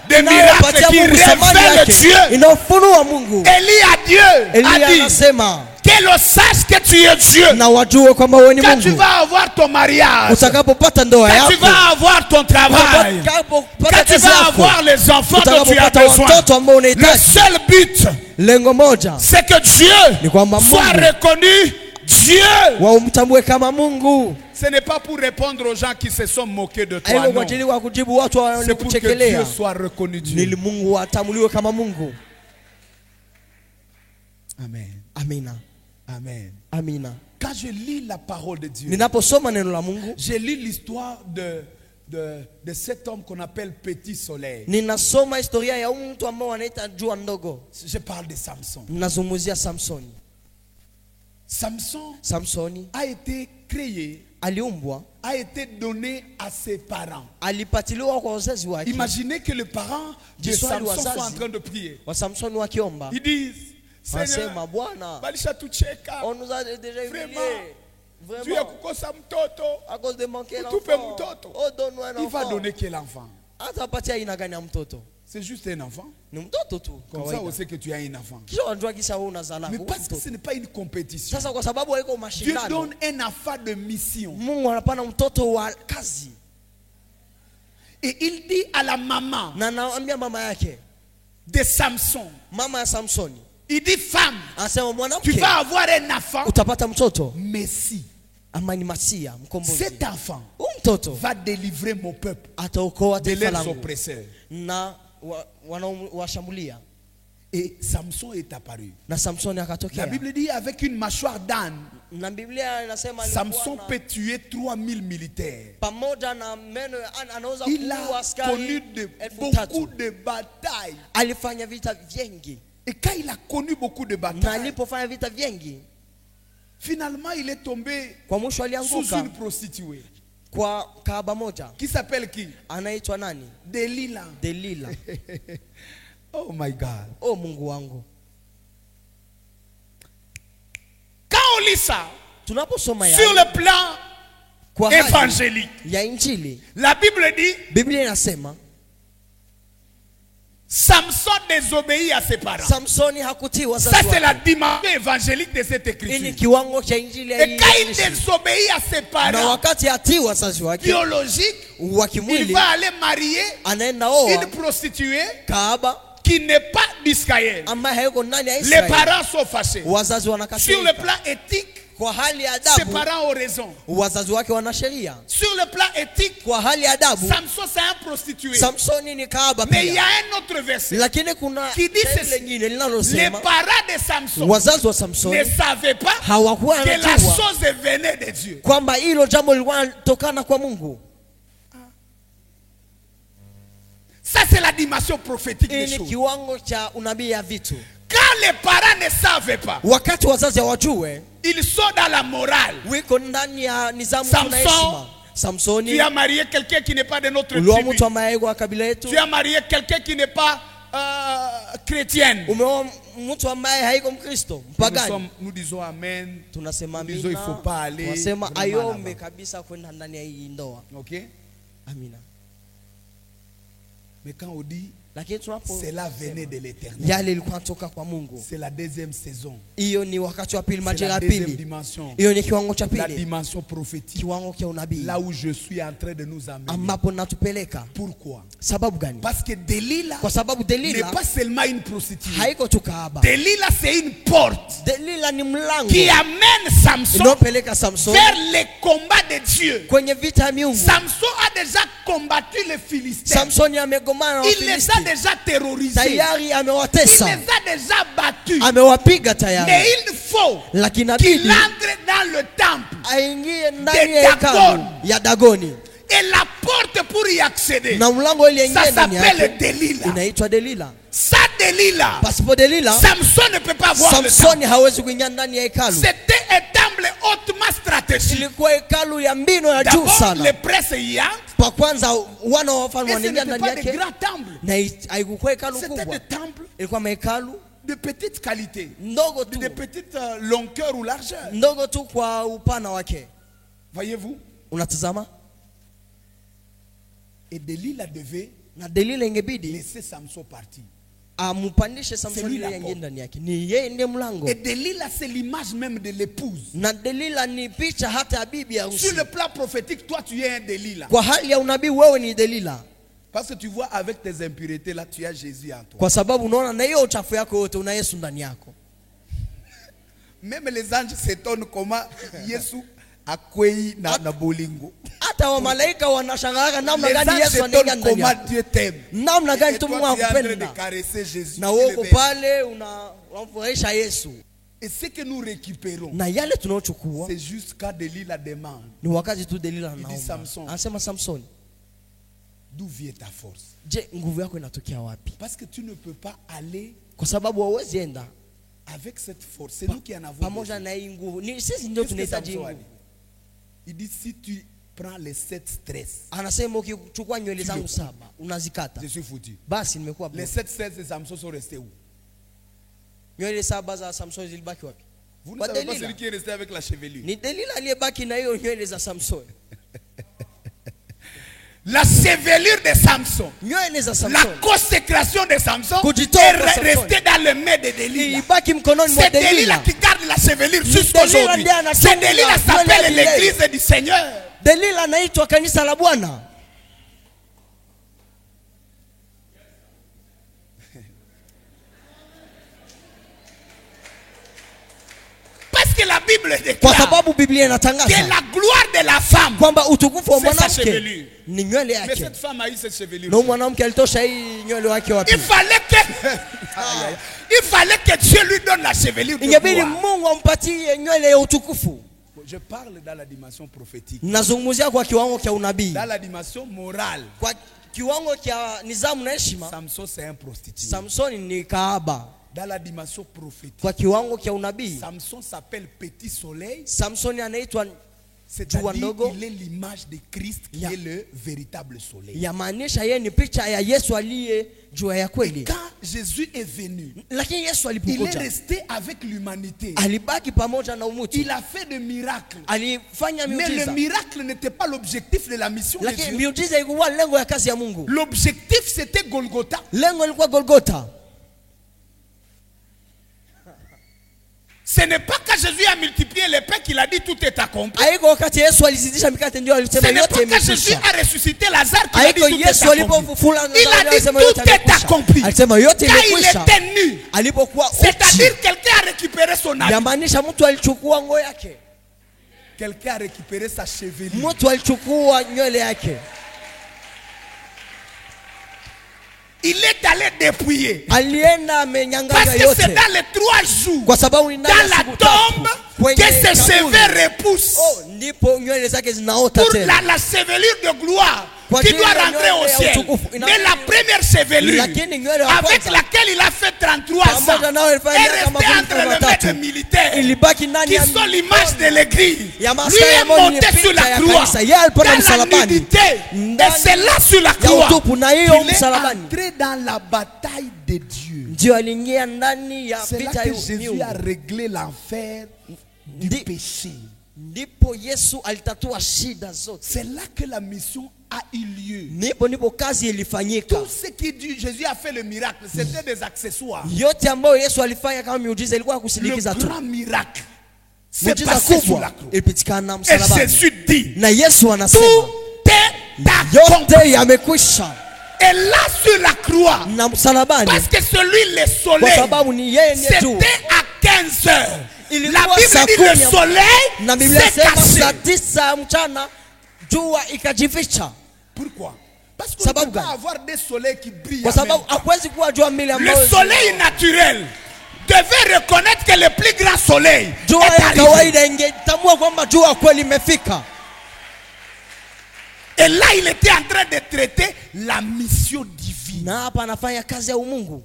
des inayopatia miracles qui Mungu thamani révèlent yake, Dieu. inayofunua Mungu. Élie à Dieu Elia a dit anasema que l'on sache que tu es Dieu. na wajue kwamba wewe ni Quand tu Mungu. vas avoir ton mariage, Utakapopata ndoa quand tu yako, vas avoir ton travail, utakapopata quand tu kazi vas yako, avoir les enfants dont tu as utakapopata besoin, watoto ambao le unahitaji, seul but, lengo moja c'est que ni Dieu kwamba soit Mungu reconnu Dieu. waumtambue kama Mungu. Ce n'est pas pour répondre aux gens qui se sont moqués de toi, Haiko non. kwa ajili ya kujibu watu C'est pour que Dieu wanaokuchekelea, soit reconnu Dieu. ili Mungu atambuliwe kama Mungu. Amen. Amina, Amen. amina. Quand je lis la parole de Dieu, Ninaposoma neno la Mungu, je lis l'histoire de cet homme qu'on appelle Petit Soleil. ninasoma historia ya mtu ambao anaita jua ndogo. Je parle de Samson. Ninazungumzia Samsoni. Samsoni A été créé, aliumbwa, a été donné à ses parents. alipatiliwa kwa wazazi wake. Imaginez que les parents de Jiswali Samson sont en wazazi train de prier. wa Samsoni wakiomba, Ils disent, Seigneur, wanasema Bwana, balisha tucheka. on nous a déjà humiliés, Tu es vraiment, kukosa mtoto. à cause de manquer Tupe l'enfant. mtoto. Oh, donne-nous un Il va enfant. donner quel enfant? Atapatia aina gani ya mtoto? C'est juste un enfant. Ni mtoto tu Comme ça, kawaida. on sait que tu as un enfant. Kisha wanajua kisa wewe unazala Mais huyu parce que mtoto. ce n'est pas une compétition. Sasa kwa sababu haiko Dieu mashindano, donne un enfant de mission. Mungu anapana mtoto wa kazi, Et il dit à la maman na anaambia mama yake, de Samson, mama ya Samsoni, il dit, femme, anasema tu mwanamke, vas avoir un enfant, utapata mtoto Messie. ama ni Masia, mkombozi. Cet enfant Huyu mtoto va délivrer mon peuple ataokoa de taifa leurs langu oppresseurs. na wanaowashambulia. Et Samson est apparu. Na Samsoni La akatokea. Bible dit avec une mâchoire d'âne, Na Biblia inasema alikuwa Samson na- peut tuer 3000 militaires. pamoja na meno ya anaweza Il kuua a askari connu 1000. beaucoup de batailles. Alifanya vita vingi, Et quand il a connu beaucoup de na batailles, alipofanya vita vingi, finalement il est tombé kwa mwisho sous alianguka une prostituée. kwa kahaba moja. Qui s'appelle qui? Anaitwa nani? Delilah. Delila. Oh my God. Oh Mungu wangu, Quand on lit ça, tunaposoma sur ya le plan kwa hali évangélique, ya Injili, la Bible dit Biblia inasema Samson désobéit à ses parents. Samsoni hakutii Ça wazazi c'est la wake. dimension évangélique de cette Hii ni écriture. kiwango cha Injili ya Et quand il Injili. désobéit à ses Na parents wakati hatii wazazi wake biologiques, wa il kimwili, va aller marier anaenda oa une prostituée kahaba qui n'est pas d'Israël. ambaye hayuko ndani ya Les Israeli. parents sont fâchés. Wazazi Sur le wanakasirika. plan éthique, Kwa hali ya ses adabu, parents ont raison. wazazi wake wana sheria. Sur le plan éthique, Kwa hali ya adabu, Samson c'est un prostitué. Samsoni ni kahaba Mais il y a pia. un autre verset Lakini kuna qui dit shairi ceci. lingine Les linalosema parents de Samson wazazi wa ne Samsoni savaient pas hawakuwa que la wanajua chose venait de Dieu. kwamba hilo jambo lilikuwa linatokana kwa Mungu. Ça c'est la dimension prophétique Hii des ni choses. kiwango cha unabii ya vitu. Quand les parents ne savaient pas, Wakati wazazi hawajue, ils sont dans la morale. wiko ndani ya nizamu Samson, na heshima. Tu Samsoni as marié quelqu'un qui n'est pas de notre uliwa tribu. mtu ambaye kwa kabila yetu, Tu as marié quelqu'un qui n'est pas chrétienne. umeoa mtu ambaye haiko Mkristo, mpagani. Nous disons Amen. Tunasema Nous disons, il faut pas aller tunasema vraiment ayombe là-bas. kabisa kwenda ndani ya hii ndoa. Ok? Amina. Mais quand on dit Lakini tunapo cela venait de l'éternel, yale ilikuwa toka kwa Mungu, c'est la deuxième saison. hiyo ni wakati wa pili, C'est majira la ya deuxième pili. dimension. Hiyo ni kiwango cha La pili, dimension prophétique. kiwango cha unabii Là où je suis en train de nous amener. ambapo natupeleka. Pourquoi? Sababu gani? Parce que Delilah Kwa sababu n'est Delila pas seulement une prostituée. haiko tu kahaba. Delilah, c'est une porte Delila ni mlango qui amène Samson unaopeleka Samsoni vers les combats de Dieu. kwenye vita ya miungu. Samson a déjà combattu les Philistins. Samsoni amegomana na Il les a Wafilisti, déjà terrorisés. tayari Il les amewatesa, a déjà battus. amewapiga Mais tayari, il faut lakini qu'il inabidi entre dans le temple. aingie ndani ya De hekalu Dagon. ya Dagoni. Et la porte pour y accéder, na mlango ile ça ingine ndani s'appelle yake Delila. inaitwa Delila. Ça Delila, Pasipo Delila, Samson ne peut pas voir le temple. Samsoni hawezi kuingia ndani ya hekalu. C'était un temple hautement stratégique. Ilikuwa hekalu ya mbinu ya juu D'abord, sana. les princes y entrent. Kwa kwanza wana wa wafalme Et ce wanaingia n'était ndani pas des yake, grands temples. na haikuwa hekalu C'était kubwa. des temples Ilikuwa mahekalu de petite qualité, ndogo tu, de petite longueur ou largeur. ndogo tu kwa upana wake. Voyez-vous? Unatazama? Et Delila devait Na Delila ingebidi laisser Samson partir. amupandishe C'est Samsoni lui ili la aingie porte. ndani yake. Ni yeye ndiye mlango. Et Delila, c'est l'image même de l'épouse. Na Delila ni picha hata ya bibi harusi. Sur le plan prophétique, toi tu es un Delila. Kwa hali ya unabii wewe ni Delila. Parce que tu vois, avec tes impuretés là, tu as Jésus en toi. Kwa sababu unaona na hiyo uchafu yako yote una Yesu ndani yako. Même les anges s'étonnent comment Yesu a kwei na bolingo. Hata wa malaika wanashangaa namna Les gani anges Yesu anaingia s'étonnent ndani comment yako. Dieu t'aime. Namna gani Et tu toi, Mungu tu es en train de akupenda. caresser Jésus. Na Tu le woko baises. pale unamfurahisha Yesu. Et ce que nous récupérons, Na yale tunaochukua c'est juste quand Delila demande, ni wakati tu Delila dit anaomba. Samson. Anasema Samsoni, d'où vient ta force? je, nguvu yako inatokea wapi? Parce que tu ne peux pas aller Kwa sababu hauwezi enda avec cette force. C'est nous qui en avons pamoja besoin. na hii nguvu. Ni sisi ndio Qu'est-ce que tunahitaji Samson a nguvu. dit? Il dit, si tu prends les 7 stress, Anasema ukichukua nywele zangu 7 unazikata, je suis foutu. basi nimekuwa Les bure. 7 stress de Samson sont restés où? Nywele 7 za Samsoni zilibaki wapi? Vous ne Kwa savez pas Delila. celui qui est resté avec la chevelure. Ni Delila aliyebaki na hiyo nywele za Samsoni. La chevelure de Samson, Nywele za la Samsoni consécration de Samson Kujitoa est kwa Samson. restée dans le main de Delila. ibaki mkononi mwa C'est Delila Delila. qui garde la chevelure Delila jusqu'aujourd'hui. ndiye anachunga C'est Delila nywele s'appelle ya Delila. l'église du Seigneur. Delila anaitwa kanisa la Bwana. Parce que la Bible Kwa déclare sababu Biblia que inatangaza la gloire de la femme, kwamba utukufu wa c'est sa mwanamke chevelure. ni nywele Mais yake. cette femme a eu cette chevelure. Na mwanamke alitosha hii nywele wake wapi? Il fallait que il fallait que Dieu lui donne la chevelure de Ingebidi gloire. Mungu ampatie nywele ya utukufu. Je parle dans la dimension prophétique, Nazungumzia kwa kiwango cha unabii, dans la dimension morale. kwa kiwango cha nidhamu na heshima. Samson c'est un prostitué. Samsoni ni kahaba. Dans la dimension prophétique, Kwa kiwango cha unabii, Samson s'appelle petit soleil. Samsoni anaitwa jua C'est-à-dire ndogo. qu'il est l'image de Christ qui Ya. est le véritable soleil. Yamaanisha yeye ni picha ya Yesu aliye jua ya kweli. Quand Jésus est venu, Lakini Yesu il est alipokuja resté avec l'humanité. alibaki pamoja na umutu. Il a fait des miracles. Alifanya Mais le miujiza. miracle n'était pas l'objectif de la mission de Lakini Dieu. miujiza ilikuwa lengo ya kazi ya Mungu. L'objectif c'était Golgotha. Lengo lilikuwa Golgotha. Ce n'est pas quand Jésus a multiplié les pains qu'il a dit tout est accompli. Haiko wakati Yesu alizidisha mikate ndio Ce alisema n'est yote pas quand Jésus imekwisha. a ressuscité Lazare qu'il a dit Haiko tout est Yesu accompli. alipofufula Il a dit alisema yote tout est imekwisha. accompli. Alisema yote Quand il imekwisha. était nu, Alipokuwa uchi. c'est-à-dire quelqu'un a récupéré son habit. Yamaanisha mtu alichukua nguo yake. Quelqu'un a récupéré sa chevelure. Mtu alichukua nywele yake. Il est allé dépouiller. Alienda amenyang'anya Parce que yote. c'est dans les 3 jours, Kwa sababu ni dans ndani ya la siku tatu tombe, kwenye que ses kaburi. cheveux repoussent. Oh, ndipo nywele zake zinaota Pour tena. la chevelure de gloire Kwa qui ajili doit ya rentrer au nywele ya ciel. utukufu. Mais la première chevelure Lakini nywele ya avec kwanza, laquelle il a fait 33 pamoja ans nao alifanya est miaka restée makumi entre les mains matatu. des militaires Ilibaki ndani qui ya sont l'image de l'église. ya Lui maskari est ambayo ni monté sur picha la ya croix kanisa. Yeye alipanda dans la msalabani. nudité. Et Ndani c'est là sur la ya croix utupu na hiyo qu'il est msalabani entré dans la bataille de Dieu. ndio aliingia ndani ya C'est là vita que ya Jésus miungu. a réglé l'enfer du Ndi- péché. Ndipo Yesu alitatua shida zote. C'est là que la mission a eu lieu. Ndipo kazi ilifanyika. Tout ce qui dit Jésus a fait le miracle, c'était des accessoires. Yote ambayo Yesu alifanya kama miujiza ilikuwa Le kusindikiza tu. grand miracle, c'est Muujiza passé sur la kubwa croix. ilipitikana na Et msalabani. Jésus dit, Na Yesu anasema tout est accompli. yote yamekwisha. Et là sur la croix, Na msalabani parce que celui le kwa soleil, sababu ni yeye ndiye juu. c'était à 15 heures. Ilikuwa La Bible saa dit kumi le ya- soleil Na Biblia s'est sema saa caché. 9 mchana jua ikajificha. Pourquoi? Parce qu'on ne Sababu peut pas gani? avoir des soleils qui brillent Kwa en même sababu temps. hakuwezi kuwa jua mbili Le ambayo soleil naturel devait reconnaître que le plus grand soleil jua est ya arrivé. kawaida ingetambua kwamba jua kweli imefika. Et là, il était en train de traiter la mission divine. Na hapa anafanya kazi ya umungu.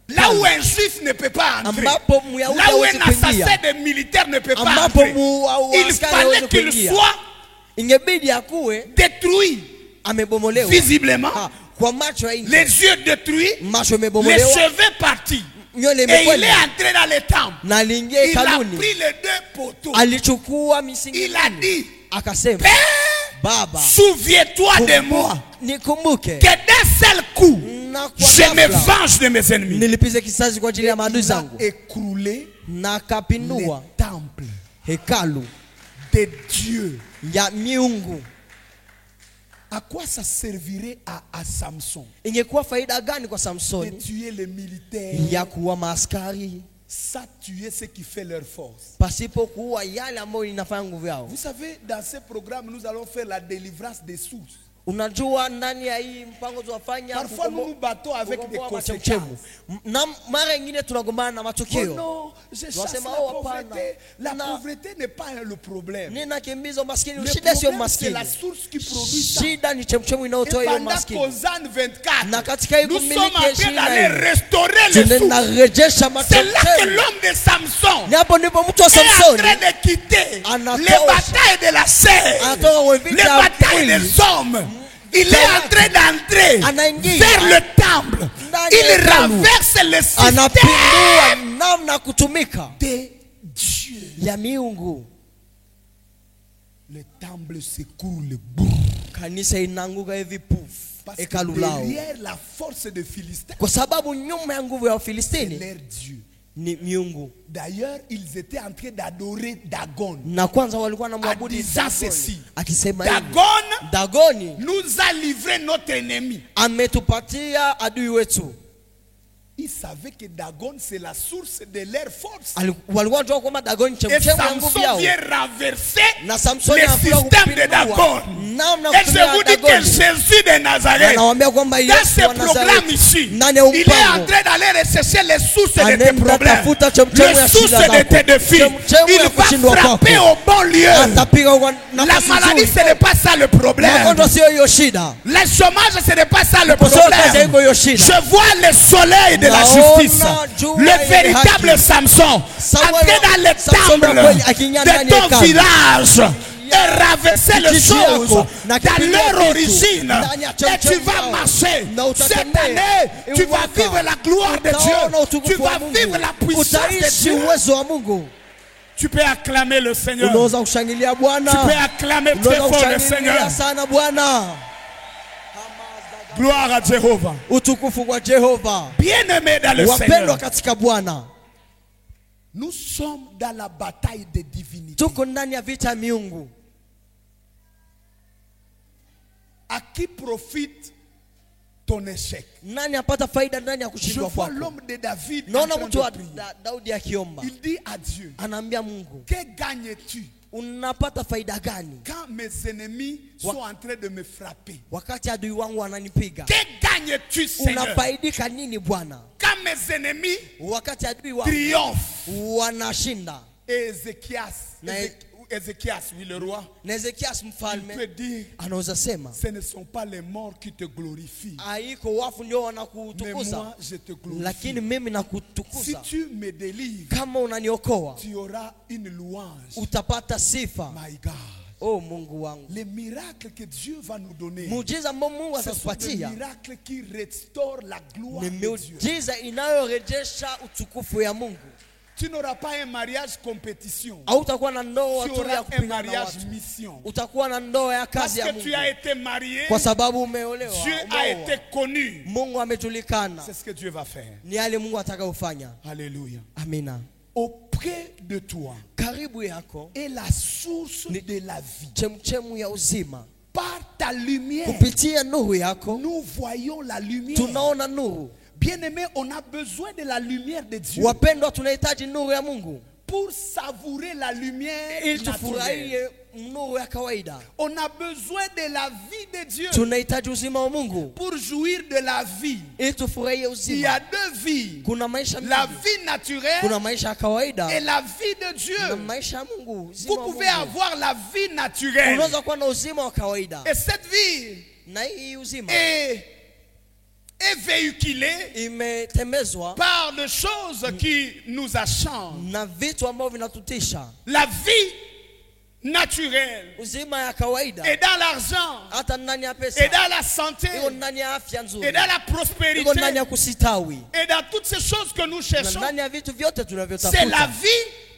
Là où un juif ne peut pas entrer, là Ambapo où Myahudi un hawezi assassin kuingia. de militaire ne peut pas Ambapo entrer, il askari fallait hawezi qu'il kuingia. soit Ingebidi akuwe détruit amebomolewa. visiblement, Kwa macho ya nje. les yeux détruits, Macho les yamebomolewa. cheveux partis. Nywele Et il est imekwenda. entré dans le temple. Na aliingia Il a hekaluni. pris les deux poteaux. Alichukua misingi. Il a dit, Akasema, Père, Baba, souviens-toi de moi. nikumbuke. Que d'un seul coup, Na kwa je me ghafla, venge de mes ennemis. nilipiza kisasi kwa ajili ya maadui Il a zangu. écroulé Na le akapindua temple hekalu de Dieu. ya miungu. À quoi ça servirait à Samson Ingekuwa faida gani kwa de Samsoni tuer les militaires, ya kuwa maaskari ça tuer ce qui fait leur force? pasipo kuua yale ambayo inafanya nguvu yao? Vous savez, dans ce programme, nous allons faire la délivrance des sources. Unajua ndani ya hii mpango tunafanya Parfois, nous nous battons avec des kukomboa conséquences. machemchemu. Na mara nyingine tunagombana na Oh matokeo. non, je chasse Wasema, la oh, hapana. pauvreté. La Na- pauvreté n'est pas le problème. Ninakimbiza umaskini, Le shida sio problème, c'est umaskini. la source qui produit ça. Shida ni chemchemu Et inayotoa hiyo pendant umaskini. qu'Hosanna 24, Na katika hii nous sommes kumiliki en train ishirini na d'aller nne, restaurer les sources. tunarejesha C'est là que machemchemu. l'homme de Samson Ni hapo ndipo mtu wa est en Samsoni train de quitter Anatosha. les batailles de la chair, Anatoka kwa vita les ya batailles mwili. des hommes. Il est en train d'entrer Anaingia vers le temple. ndani ya Il hekalu. renverse le système Anapindua namna ya kutumika de Dieu. ya miungu. Le temple s'écroule. Boum. Kanisa inaanguka hivi puf, Parce que hekalu lao, derrière la force de Philistins, kwa sababu nyuma ya nguvu ya Wafilistini leur Dieu. ni miungu. D'ailleurs, ils étaient en train d'adorer Dagon. Na kwanza walikuwa na mwabudu Adisant Dagoni, ceci. akisema hivi, Dagon Dagoni nous a livré notre ennemi. ametupatia adui wetu. Ils savaient que Dagon, c'est la source de leur force. Walikuwa wanajua kwamba Dagoni Et chemchemu ya nguvu Samson yao. vient renverser Na Samsoni le anakuja système de Dagon. kupindua namna ya Et je kutumia vous dis que Dagoni. Jésus de Nazareth, Anawaambia kwamba dans Yesu ce wa programme Nazareti ici, ndani ya il est en mpango train d'aller rechercher les sources de tes anaenda problèmes, tafuta chemchemu les ya sources shida de zako, tes défis. chemchemu Il ya va kushindwa frapper kwako. au bon lieu. Atapiga kwa La nafasi maladie, nzuri. ce n'est pas ça le problème. Magonjwa sio hiyo shida. Le chômage, ce n'est pas ça le Kukosa kazi problème. haiko hiyo shida. Je vois le soleil de la Naona justice. jua Le ya véritable haki. Samson. Samuel- Entrer dans le Samson wa kweli akiingia temple ndani de ya ton hekalu. village et raverser les Kijiji choses yako, na dans kipiga leur vitu, origine. ndani ya Et tu chemchemi vas yao. marcher. Na Cette utatembea. année, tu vas Mwaka. vivre la gloire de Utaona Dieu. utukufu Tu wa vas Mungu. vivre la puissance de Utaishi Dieu. uwezo wa Mungu. Tu peux acclamer le Seigneur. Tu Unaweza kushangilia Bwana. peux acclamer très Unaweza fort le kushangilia Seigneur. sana Bwana. Gloire à Jéhovah. Utukufu kwa Jehova. Bien-aimés dans le Wapendwa Seigneur. katika Bwana. Nous sommes dans la bataille des divinités. Tuko ndani ya vita ya miungu. À qui profite ton échec? Nani apata faida ndani ya Je kushindwa vois kwako? l'homme de David en Naona train mtu wa de prier. Daudi akiomba. Il dit à Dieu, Anaambia Mungu, que gagnes-tu unapata faida gani quand mes ennemis sont en train de me frapper? wakati adui wangu wananipiga? Que gagnes-tu, Seigneur, Unafaidika nini Bwana quand mes ennemis wakati adui wangu triomphent? wanashinda? Et Ézéchias, Na- Ézéchias, oui, le roi, Na Ezekias il mfalme peut dire, anaweza sema, ce ne sont pas les morts qui te glorifient, haiko wafu ndio mais wanakutukuza, moi je te lakini glorifie. mimi Si nakutukuza. tu me délivres, Kama unaniokoa tu auras une louange. utapata sifa. My God. Oh Mungu wangu, Les miracles que Dieu va nous donner, muujiza ambao Mungu ce sont des atatupatia miracles qui restaurent la gloire ni de Dieu. miujiza inayorejesha utukufu ya Mungu. Tu n'auras pas un mariage compétition. Hautakuwa na ndoa Tu tu ya auras un kupigana na mariage watu, mission. utakuwa na ndoa ya Parce kazi ya que Mungu, tu as été marié, kwa sababu umeolewa. Dieu a umeoa. été connu. Mungu amejulikana, C'est ce que Dieu va faire. ni yale Mungu atakayofanya. Alléluia. Amina. Auprès de toi Karibu yako est la source de la vie. chemchemu ya uzima. Par ta lumière, Kupitia nuru yako nous voyons la lumière. tunaona nuru. Bien-aimé, on a besoin de la lumière de Dieu Wapendwa, tunahitaji nuru ya Mungu pour savourer la lumière ili naturelle. tufurahie nuru ya kawaida. On a besoin de la vie de Dieu Tunahitaji uzima wa Mungu pour jouir de la vie. ili tufurahie Il y uzima. a deux vies. Kuna maisha La mbili. vie naturelle Kuna maisha ya kawaida et la vie de na Dieu. maisha ya Mungu. Uzima Vous wa pouvez Mungu. avoir la vie naturelle. Unaweza kuwa na uzima wa kawaida. Et cette vie Na hii uzima est véhiculée imetembezwa par des choses qui nous achantent. na vitu ambavyo vinatutisha. La vie naturelle Uzima ya kawaida est dans l'argent, hata ndani ya pesa, et dans la santé, iko ndani ya afya et nzuri, dans la iko prospérité, ndani ya kusitawi, et dans toutes ces choses que nous na cherchons. ndani ya vitu vyote C'est la tunavyotafuta vie,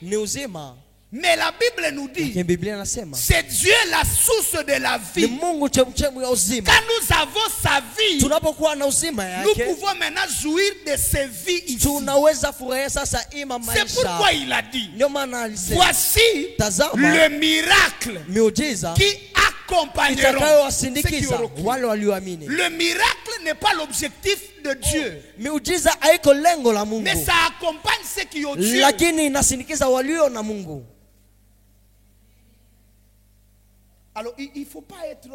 ni uzima. mais la Bible nous dit Lakini Biblia inasema c'est Dieu la source de la ni vie. Mungu chemchemu ya uzima. Quand nous avons sa vie, Tunapokuwa na uzima nous yake, pouvons maintenant jouir de ses vies ici. tunaweza furahia sasa ima C'est pourquoi maisha. il a dit, Ndio maana alisema voici tazama le miracle miujiza qui accompagneront ceux qui itakayowasindikiza auront cru. wale walioamini. Le miracle n'est pas l'objectif de Dieu, Miujiza haiko lengo la mais Mungu, ça accompagne ceux qui ont Dieu. lakini inasindikiza walio na Mungu. Alors il ne faut pas être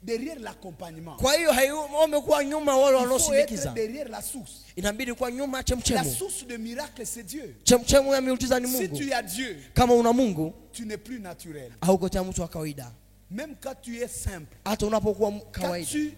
derrière l'accompagnement. Kwa hiyo haiombe kuwa nyuma wale Il faut être wanaosindikiza, derrière la source. inabidi kuwa nyuma ya La chemchemu. source de miracle, c'est Dieu. Chemchemu ya miujiza ni Si Mungu. tu as Dieu, Kama una Mungu tu n'es plus naturel. hauko tena mtu wa kawaida. Même quand tu es simple, Hata unapokuwa quand kawaida, tu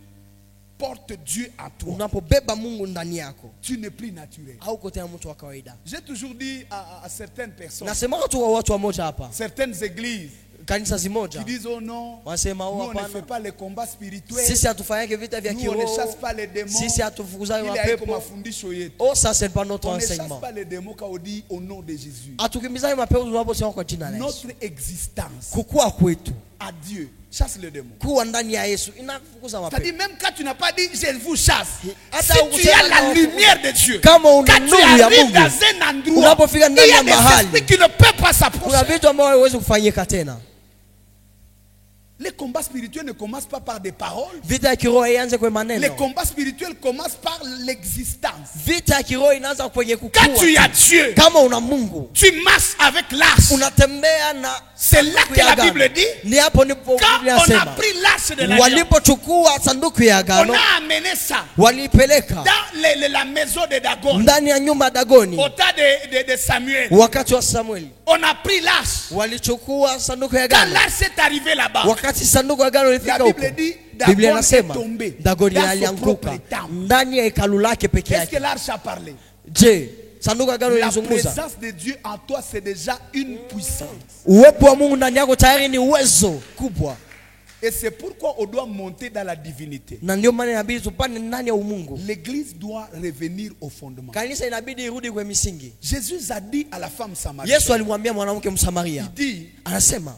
portes Dieu en toi, unapobeba Mungu ndani yako tu n'es plus naturel. hauko tena mtu wa kawaida. J'ai toujours dit à certaines personnes, Nasema tu wa watu wamoja hapa, certaines églises kanisa qui zimoja disent oh non, wanasema nous oh, on ne fait hapana, pas les combats spirituels, sisi hatufanyake vita vya nous on ne kiroho, chasse pas les démons. sisi hatufukuzai Il est avec mapepo. mafundisho yetu. Oh, ça c'est pas notre On ne chasse enseignement. pas les démons quand on dit au nom de Jésus. Hatukimbizaji mapepo tunaposema kwa jina la Yesu. Notre existence Kukua kwetu à Dieu chasse le démon. kuwa ndani ya Yesu inafukuza C'est-à-dire mapepo. même quand tu n'as pas dit je vous chasse, Hata si tu ukusema as la na lumière de Dieu, kama una quand tu nuru ya arrives Mungu, dans un endroit, unapofika il ndani y ya a des mahali, esprits qui ne peuvent pas kuna s'approcher. vitu ambavyo haiwezi kufanyika tena. Les combats spirituels ne commencent pas par des paroles. Vita ya kiroho ianze kwa Les maneno. combats spirituels commencent par l'existence. Vita ya kiroho inaanza kwenye Quand kukua. tu as Dieu, Kama una Mungu, tu marches avec l'arche. unatembea na C'est là sanduku que ya la agano. Bible dit, Ni hapo ndipo quand Biblia on a inasema pris l'arche de l'alliance, walipochukua sanduku ya on agano a amené ça walipeleka dans la maison de Dagon, ndani ya nyumba ya Dagoni. au temps de Samuel. Wakati wa Samueli On a pris l'arche. walichukua sanduku ya Quand agano. l'arche est arrivé là-bas, Wakati sanduku ya agano la ilifika huko, Bible dit, Biblia Dagon est inasema tombé Dagoni dans son alianguka propre temple. ndani ya hekalu lake peke Qu'est-ce que yake. l'arche a parlé? Je, sanduku ya agano La ilizungumza? présence de Dieu en toi, c'est déjà une puissance. Uwepo wa Mungu ndani yako tayari ni uwezo kubwa, Et c'est pourquoi on doit monter dans la divinité. na ndio maana inabidi tupande ndani ya umungu. L'église doit revenir au fondement. Kanisa inabidi irudi kwa misingi. Jésus a dit à la femme samarienne, Yesu alimwambia mwanamke Msamaria, il dit, anasema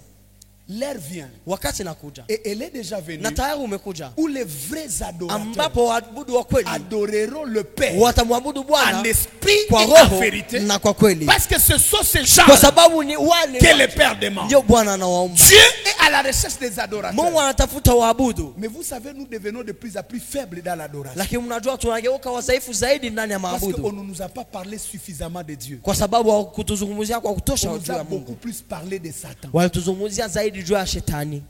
l'heure vient, wakati nakuja et elle est déjà venue, na tayari umekuja, où les vrais adorateurs ambapo waabudu wa kweli adoreront le Père watamwabudu en Bwana esprit kwa et en roho vérité. na kwa kweli, Parce que ce sont ces gens kwa sababu ni wale que le Père demande. ndio Bwana anawaomba. Dieu est à la recherche des Mungu adorateurs. anatafuta waabudu, Mais vous savez, nous devenons de plus en plus faibles dans l'adoration. lakini mnajua tunageuka wadhaifu zaidi ndani ya Parce qu'on maabudu, ne nous a pas parlé suffisamment de Dieu. kwa sababu hawakutuzungumzia kwa kutosha On nous juu a ya beaucoup Mungu, plus parlé de Satan. walituzungumzia zaidi juu ya shetani.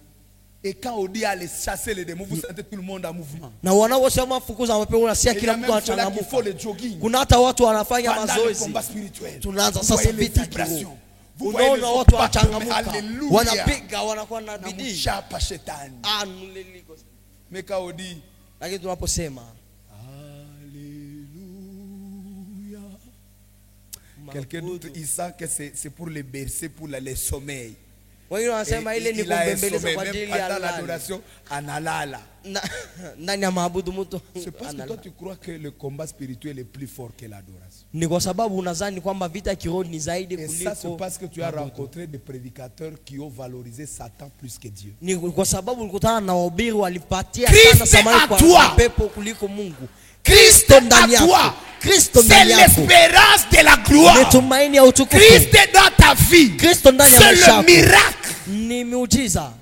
Et quand on dit aller chasser les démons, vous sentez tout le monde en mouvement. Na wanaosema fukuza mapepo unasikia Et il y kila a mtu même ceux-là qui font anachangamuka. le jogging Kuna hata watu wanafanya pendant le mazoezi. combat spirituel. Tunaanza Vous sasa voyez les vita vibrations. kiroho. Vous voyez les Unaona autres watu battre, mais wanachangamuka, alléluia. wanapiga, wanakuwa na Na bidii. mchapa shetani. Ah, nuliliko. Mais quand on dit Lakini tunaposema Alléluia, quelqu'un d'autre il sent que c'est pour les bercer, pour les sommeils. wengine wanasema ile ni Il a un kumbembeleza sommeil, kwa même ajili ya pendant lala. l'adoration, analala. Ndani ya maabudu mtu C'est parce que toi analala. tu crois que le combat spirituel est plus fort que l'adoration. Ni kwa sababu unadhani kwamba vita ya kiroho ni zaidi Et ça c'est kuliko. parce que tu as rencontré des prédicateurs qui ont valorisé Satan plus que Dieu. Ni kwa sababu ulikutana na wahubiri walipatia Christ sana thamani en kwa toi. pepo kuliko Mungu. Christ Kristo ndani à toi, yako. Kristo c'est ndani yako. l'espérance de la Ni gloire. tumaini ya utukufu. Christ est dans ta vie. Kristo ndani ya C'est maisha le yako. miracle. Ni miujiza.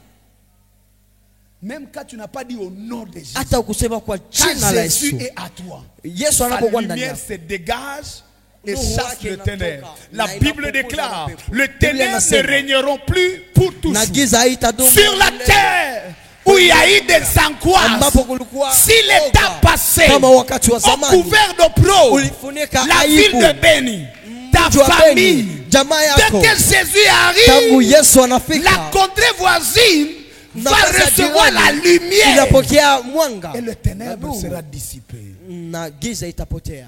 Même quand tu n'as pas dit au nom de Jésus. Hata ukusema kwa Quand jina la Jésus Yesu. est à toi, Yesu sa anapokuwa ndani lumière yako. se dégage et Nuhu chasse wake le inatoka, ténèbre. na La Bible inafukuza déclare, mapepo. les Biblia ténèbres ne inasema, régneront plus pour toujours. na giza haitadumu Sur la milele. terre où il y a eu des angoisses, Ambapo kulikuwa si l'état oga, passé kama wakati wa au zamani couvert d'opprobre, ulifunika la aibu, ville de Béni, ta mji wa famille, Beni, jamaa dès yako, que Jésus tangu arrive, Yesu la anafika, contrée voisine va nafasi ya recevoir la jirani lumière inapokea mwanga et le ténèbre na nuru, sera dissipé. na giza itapotea.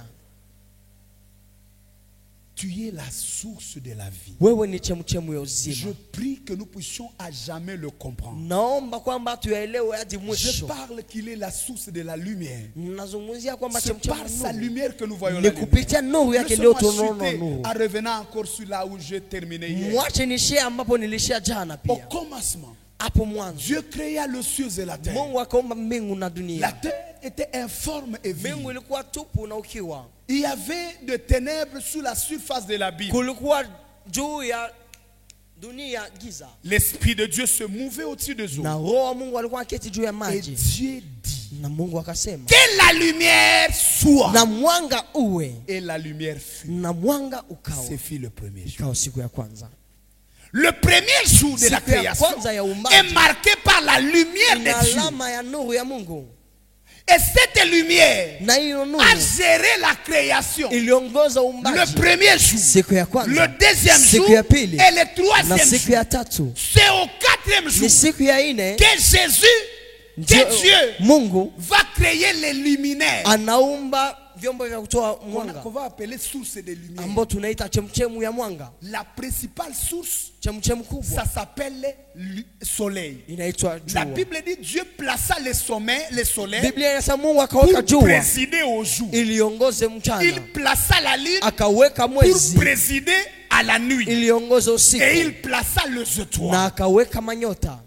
Tu es la source de la vie. Wewe ni chemchemu ya Je uzima. prie que nous puissions à jamais le comprendre. Naomba kwamba tuyaelewe hadi Je mwisho. parle qu'il est la source de la lumière. Nazungumzia kwamba C'est chemchemu par ya sa nuru. lumière que nous voyons Ni la lumière. kupitia nuru yake ndio Laissez-moi tunaona chuter nuru. en revenant encore sur là où j'ai terminé hier. Mwache nishie ambapo nilishia jana Au pia. commencement, Hapo mwanzo Dieu créa le ciel et la terre. Mungu akaumba mbingu na La dunia. terre était informe et vide. Mbingu ilikuwa tupu na ukiwa. Il y avait de ténèbres sur la surface de la Bible. Kulikuwa juu ya dunia giza. L'Esprit de Dieu se mouvait au-dessus des eaux. Na roho wa Mungu alikuwa aketi juu ya Et maji. Dieu dit Na Mungu akasema, que la lumière soit. na mwanga uwe. Et la lumière fut. Na mwanga ukawa. C'est fut le premier jour. Ikawa siku ya kwanza. Le premier jour de la Siku ya création kwanza ya uumbaji est marqué par la lumière ina de Dieu. alama ya nuru ya Mungu. Et cette lumière Na hiyo nuru a géré la création. iliongoza Le uumbaji. premier jour, Siku ya kwanza, le deuxième siku jour ya pili, et le na troisième siku jour. ya tatu, C'est au quatrième jour ni siku ya ine que Jésus, que Dieu Mungu va créer les luminaires. anaumba vyombo vya kutoa mwanga Qu'on va appeler source de lumière. ambao tunaita chemchemu ya mwanga. La principale source, Chemchemu kubwa ça s'appelle le soleil. inaitwa La jua. Bible dit Dieu plaça le soleil Biblia inasema Mungu pour akaweka jua présider au jour. iliongoze mchana, Il plaça la lune akaweka pour mwezi présider à la nuit. iliongoze Et usiku, il plaça les na étoiles akaweka manyota